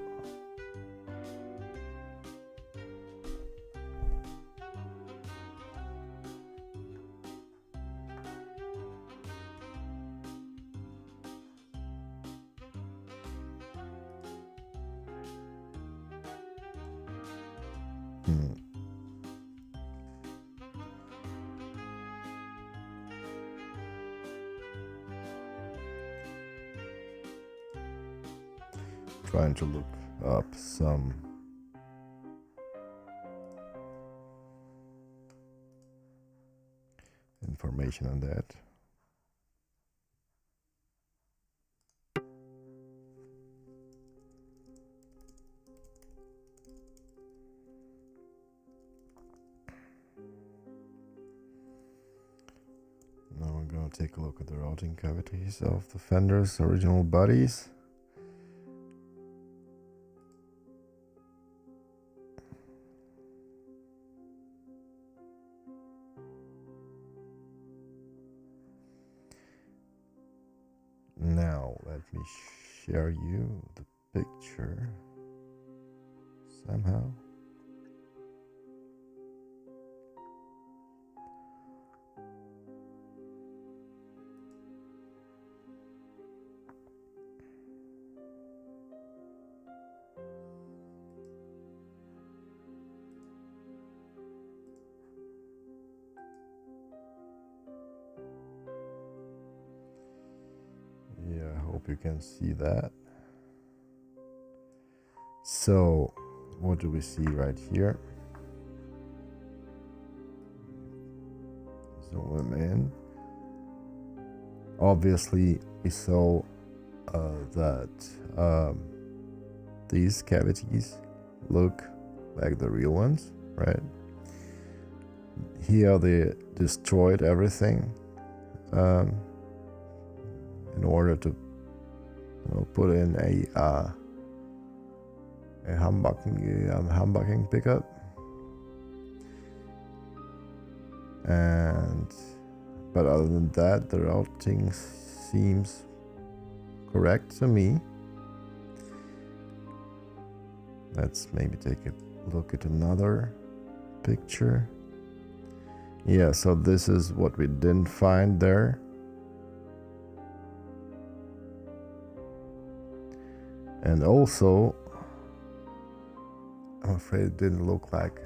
Trying to look up some information on that. Now we're going to take a look at the routing cavities of the Fender's original bodies. Now let me share you the picture somehow. Yeah, I hope you can see that. So, what do we see right here? Zoom in. Obviously, we saw that these cavities look like the real ones, right? Here they destroyed everything in order to put in a humbucking pickup, but other than that, the routing seems correct to me. Let's maybe take a look at another picture. Yeah, so this is what we didn't find there. And also, I'm afraid it didn't look like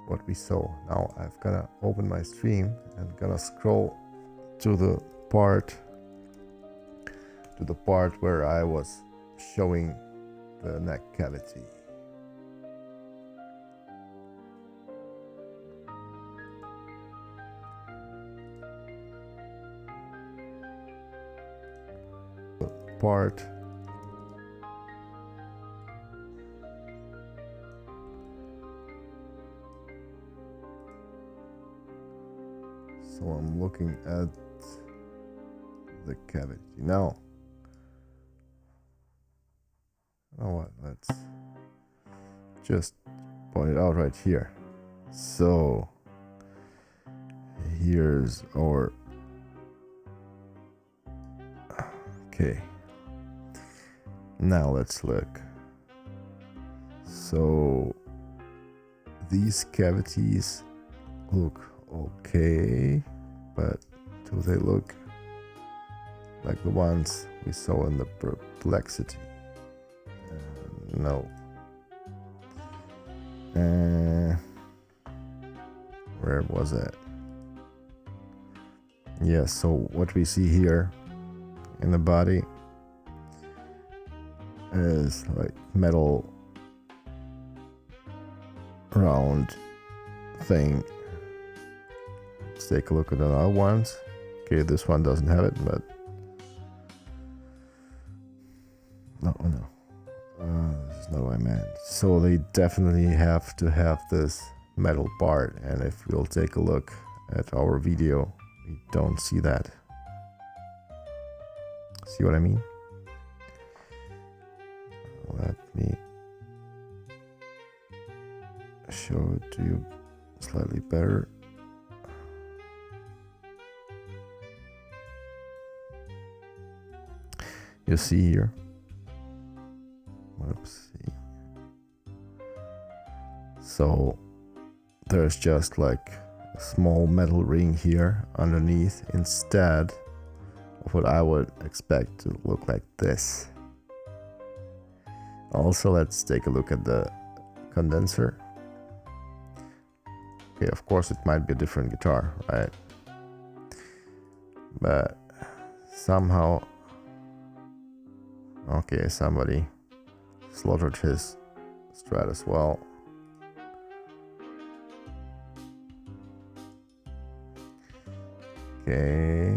what we saw. Now I'm gonna open my stream and gonna scroll to the part where I was showing the neck cavity. Part so I'm looking at the cavity. Now, you know what? Let's just point it out right here. So here's our okay. Now let's look. So these cavities look okay, but do they look like the ones we saw in the Perplexity? No. Where was it? Yeah, so what we see here in the body is like metal round thing. Let's take a look at the other ones. Okay, this one doesn't have it, but no, this is not what I meant. So they definitely have to have this metal part, and if we'll take a look at our video, we don't see that. See what I mean? Let me show it to you slightly better. You see here. Whoopsie. So there's just like a small metal ring here underneath instead of what I would expect to look like this. Also, let's take a look at the condenser. Okay, of course it might be a different guitar, right? But somehow, okay, somebody slaughtered his Strat as well. Okay.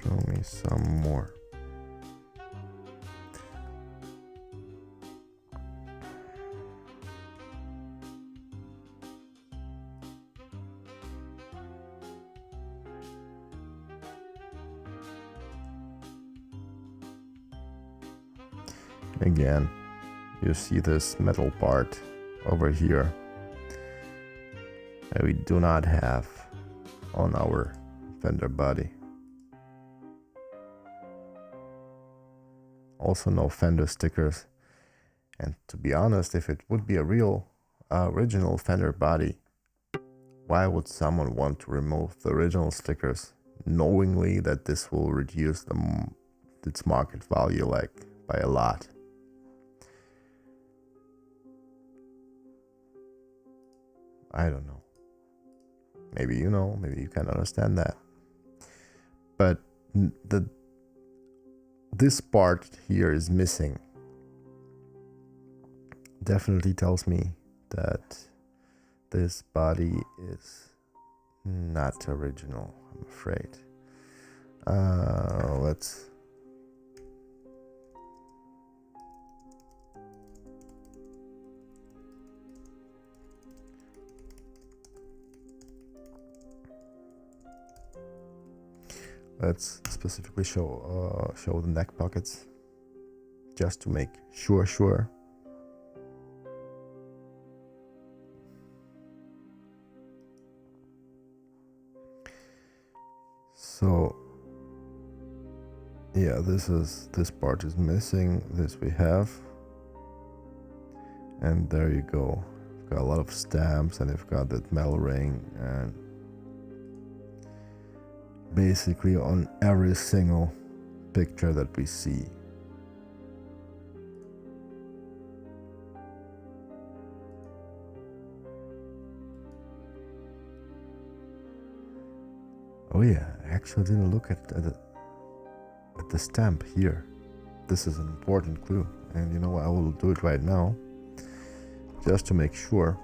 Show me some more. Again, you see this metal part over here that we do not have on our Fender body. Also no Fender stickers, and to be honest, if it would be a real original Fender body, why would someone want to remove the original stickers knowingly that this will reduce its market value like by a lot? I don't know. Maybe you know, maybe you can understand that. But this part here is missing. Definitely tells me that this body is not original, I'm afraid. Let's specifically show the neck pockets, just to make sure. So yeah, this part is missing. This we have, and there you go. We've got a lot of stamps, and we've got that metal ring, and basically on every single picture that we see. Oh yeah, I actually didn't look at the stamp here. This is an important clue, and you know what, I will do it right now, just to make sure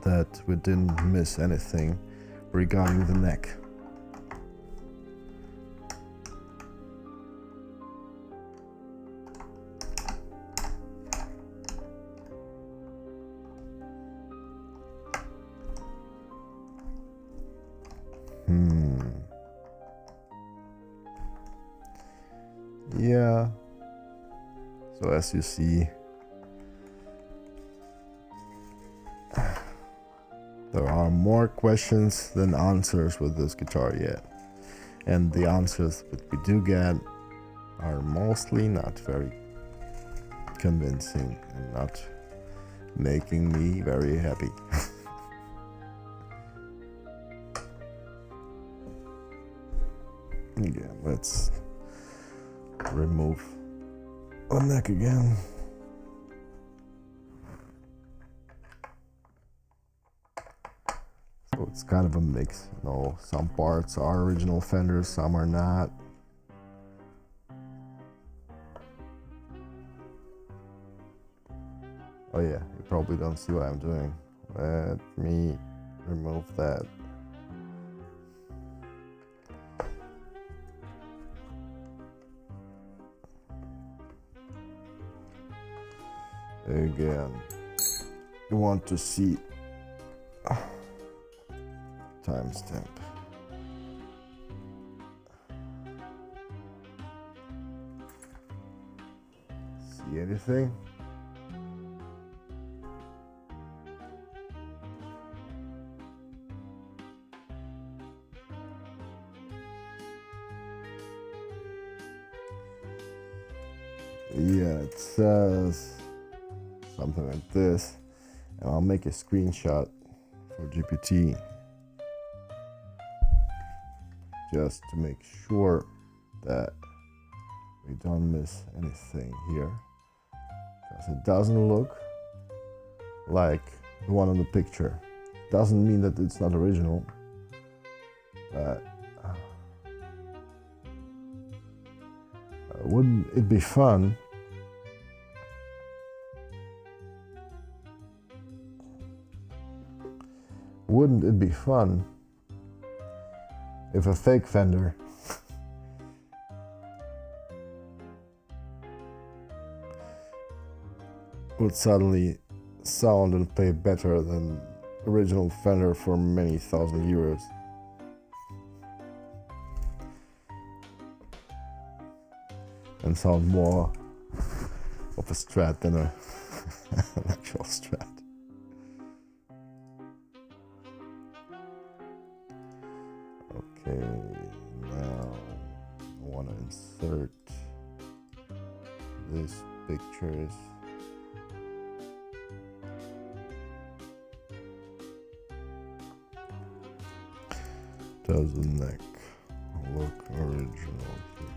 that we didn't miss anything regarding the neck. Yeah, so as you see, there are more questions than answers with this guitar yet. And the answers that we do get are mostly not very convincing and not making me very happy. Yeah, let's remove the neck again. So it's kind of a mix, you know, some parts are original Fenders, some are not. Oh yeah, you probably don't see what I'm doing. Let me remove that. Again, you want to see timestamp. See anything? Yeah, it says something like this, and I'll make a screenshot for GPT just to make sure that we don't miss anything here, because it doesn't look like the one on the picture. Doesn't mean that it's not original, but wouldn't it be fun if a fake Fender would suddenly sound and play better than original Fender for many thousand euros? And sound more of a Strat than an actual Strat. Okay, now I want to insert these pictures. Does the neck look original here?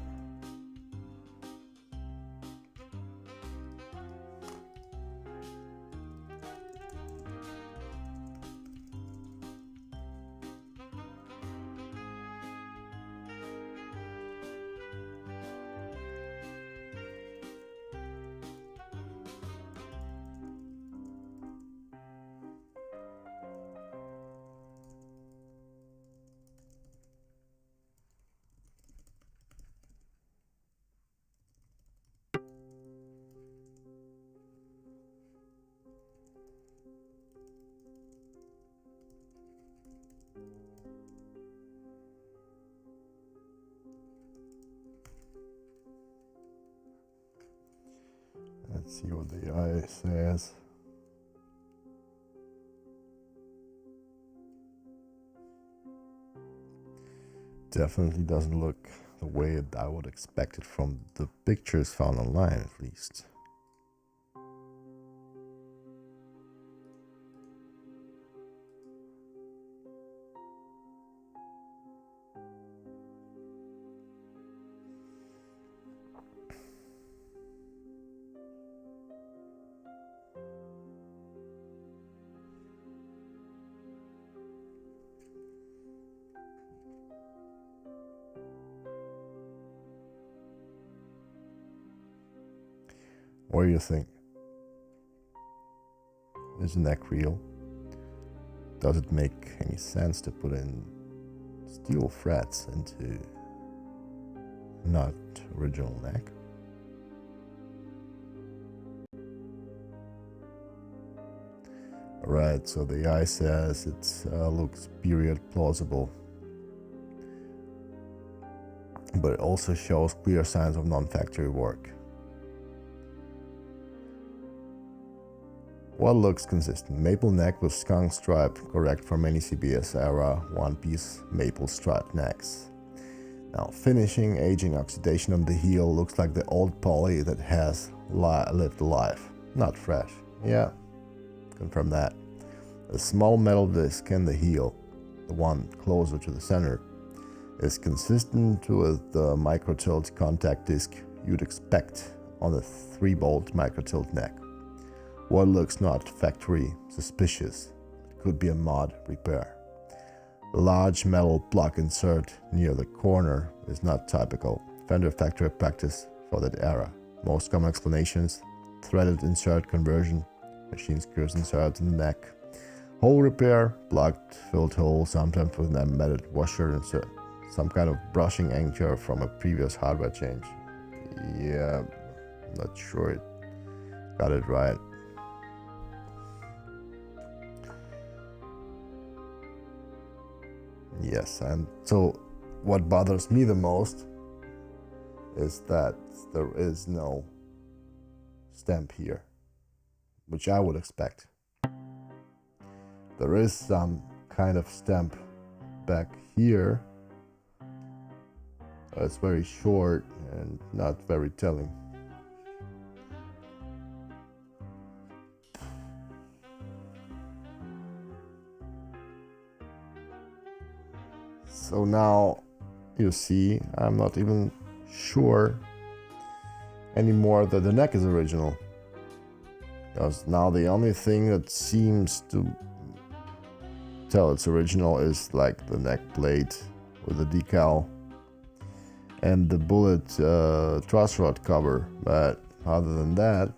Let's see what the eye says. Definitely doesn't look the way I would expect it from the pictures found online, at least. What do you think? Is the neck real? Does it make any sense to put in steel frets into not original neck? Alright, so the eye says it looks period plausible. but it also shows clear signs of non-factory work. What looks consistent? Maple neck with skunk stripe, correct for many CBS era one-piece maple Strat necks. Now finishing, aging, oxidation on the heel, looks like the old poly that has lived life, not fresh. Yeah, confirm that. A small metal disc in the heel, the one closer to the center, is consistent with the micro tilt contact disc you'd expect on a 3-bolt micro tilt neck. What looks not factory suspicious, it could be a mod repair. The large metal plug insert near the corner is not typical Fender factory practice for that era. Most common explanations: threaded insert conversion, machine screws insert in the neck, hole repair, plugged filled hole, sometimes with an embedded washer insert, some kind of brushing anchor from a previous hardware change. Yeah, not sure it got it right. Yes, and so what bothers me the most is that there is no stamp here, which I would expect. There is some kind of stamp back here. It's very short and not very telling. So now you see, I'm not even sure anymore that the neck is original, because now the only thing that seems to tell it's original is like the neck plate with the decal and the bullet truss rod cover, but other than that,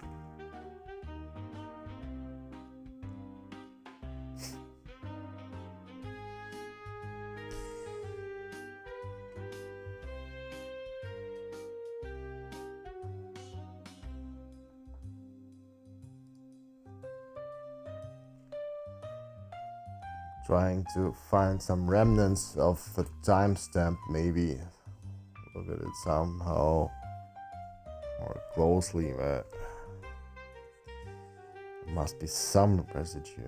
trying to find some remnants of the timestamp, maybe look at it somehow more closely, but there must be some residue.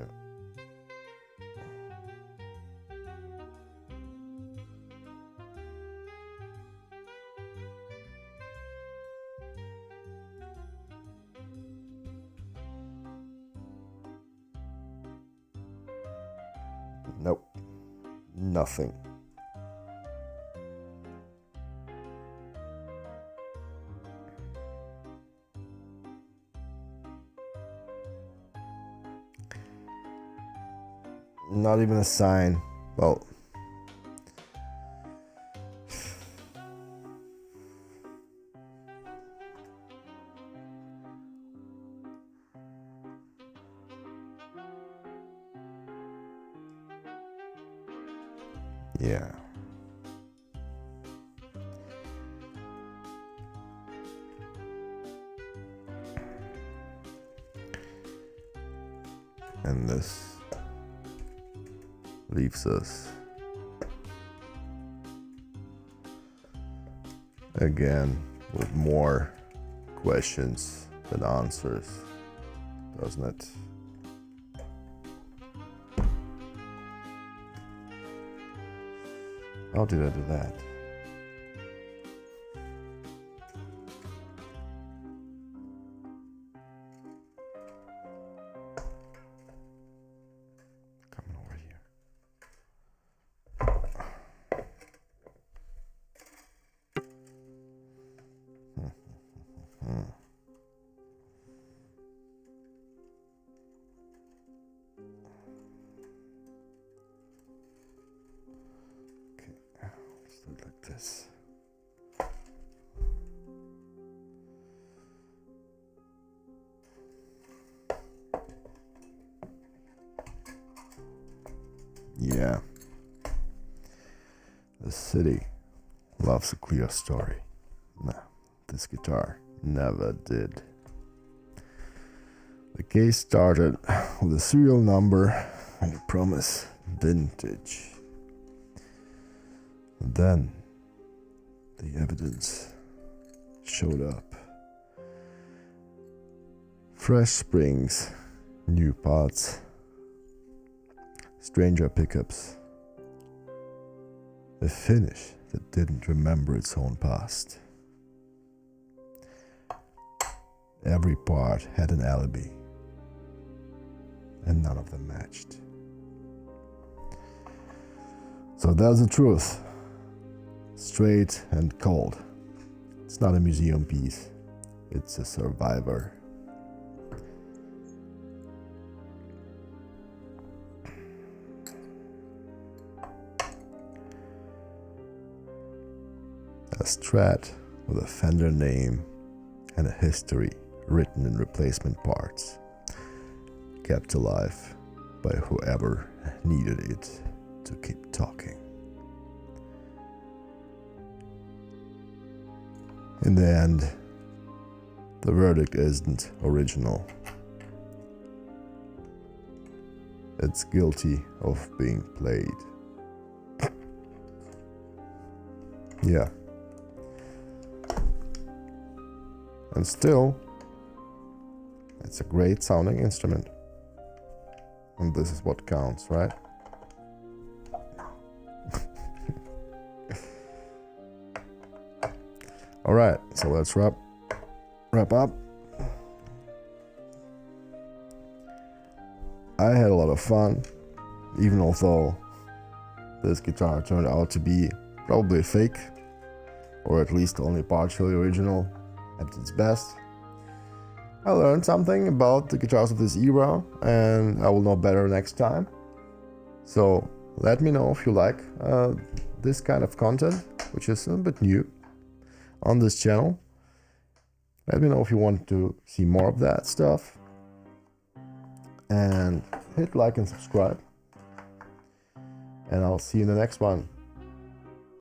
Nope, nothing. Not even a sign. Well, yeah. And this leaves us again with more questions than answers, doesn't it? How did I do that? Coming over here. Like this. Yeah. The city loves a clear story. Nah, this guitar never did. The case started with a serial number and a promise vintage. Then, the The evidence showed up. Fresh springs, new parts, stranger pickups, a finish that didn't remember its own past. Every part had an alibi, and none of them matched. So that's the truth. Straight and cold. It's not a museum piece, it's a survivor. A Strat with a Fender name and a history written in replacement parts, kept alive by whoever needed it to keep talking. In the end, the verdict isn't original. It's guilty of being played. Yeah. And still, it's a great sounding instrument. And this is what counts, right? Alright, so let's wrap up. I had a lot of fun, even although this guitar turned out to be probably fake, or at least only partially original at its best. I learned something about the guitars of this era, and I will know better next time. So let me know if you like this kind of content, which is a bit new on this channel. Let me know if you want to see more of that stuff, and hit like and subscribe, and I'll see you in the next one.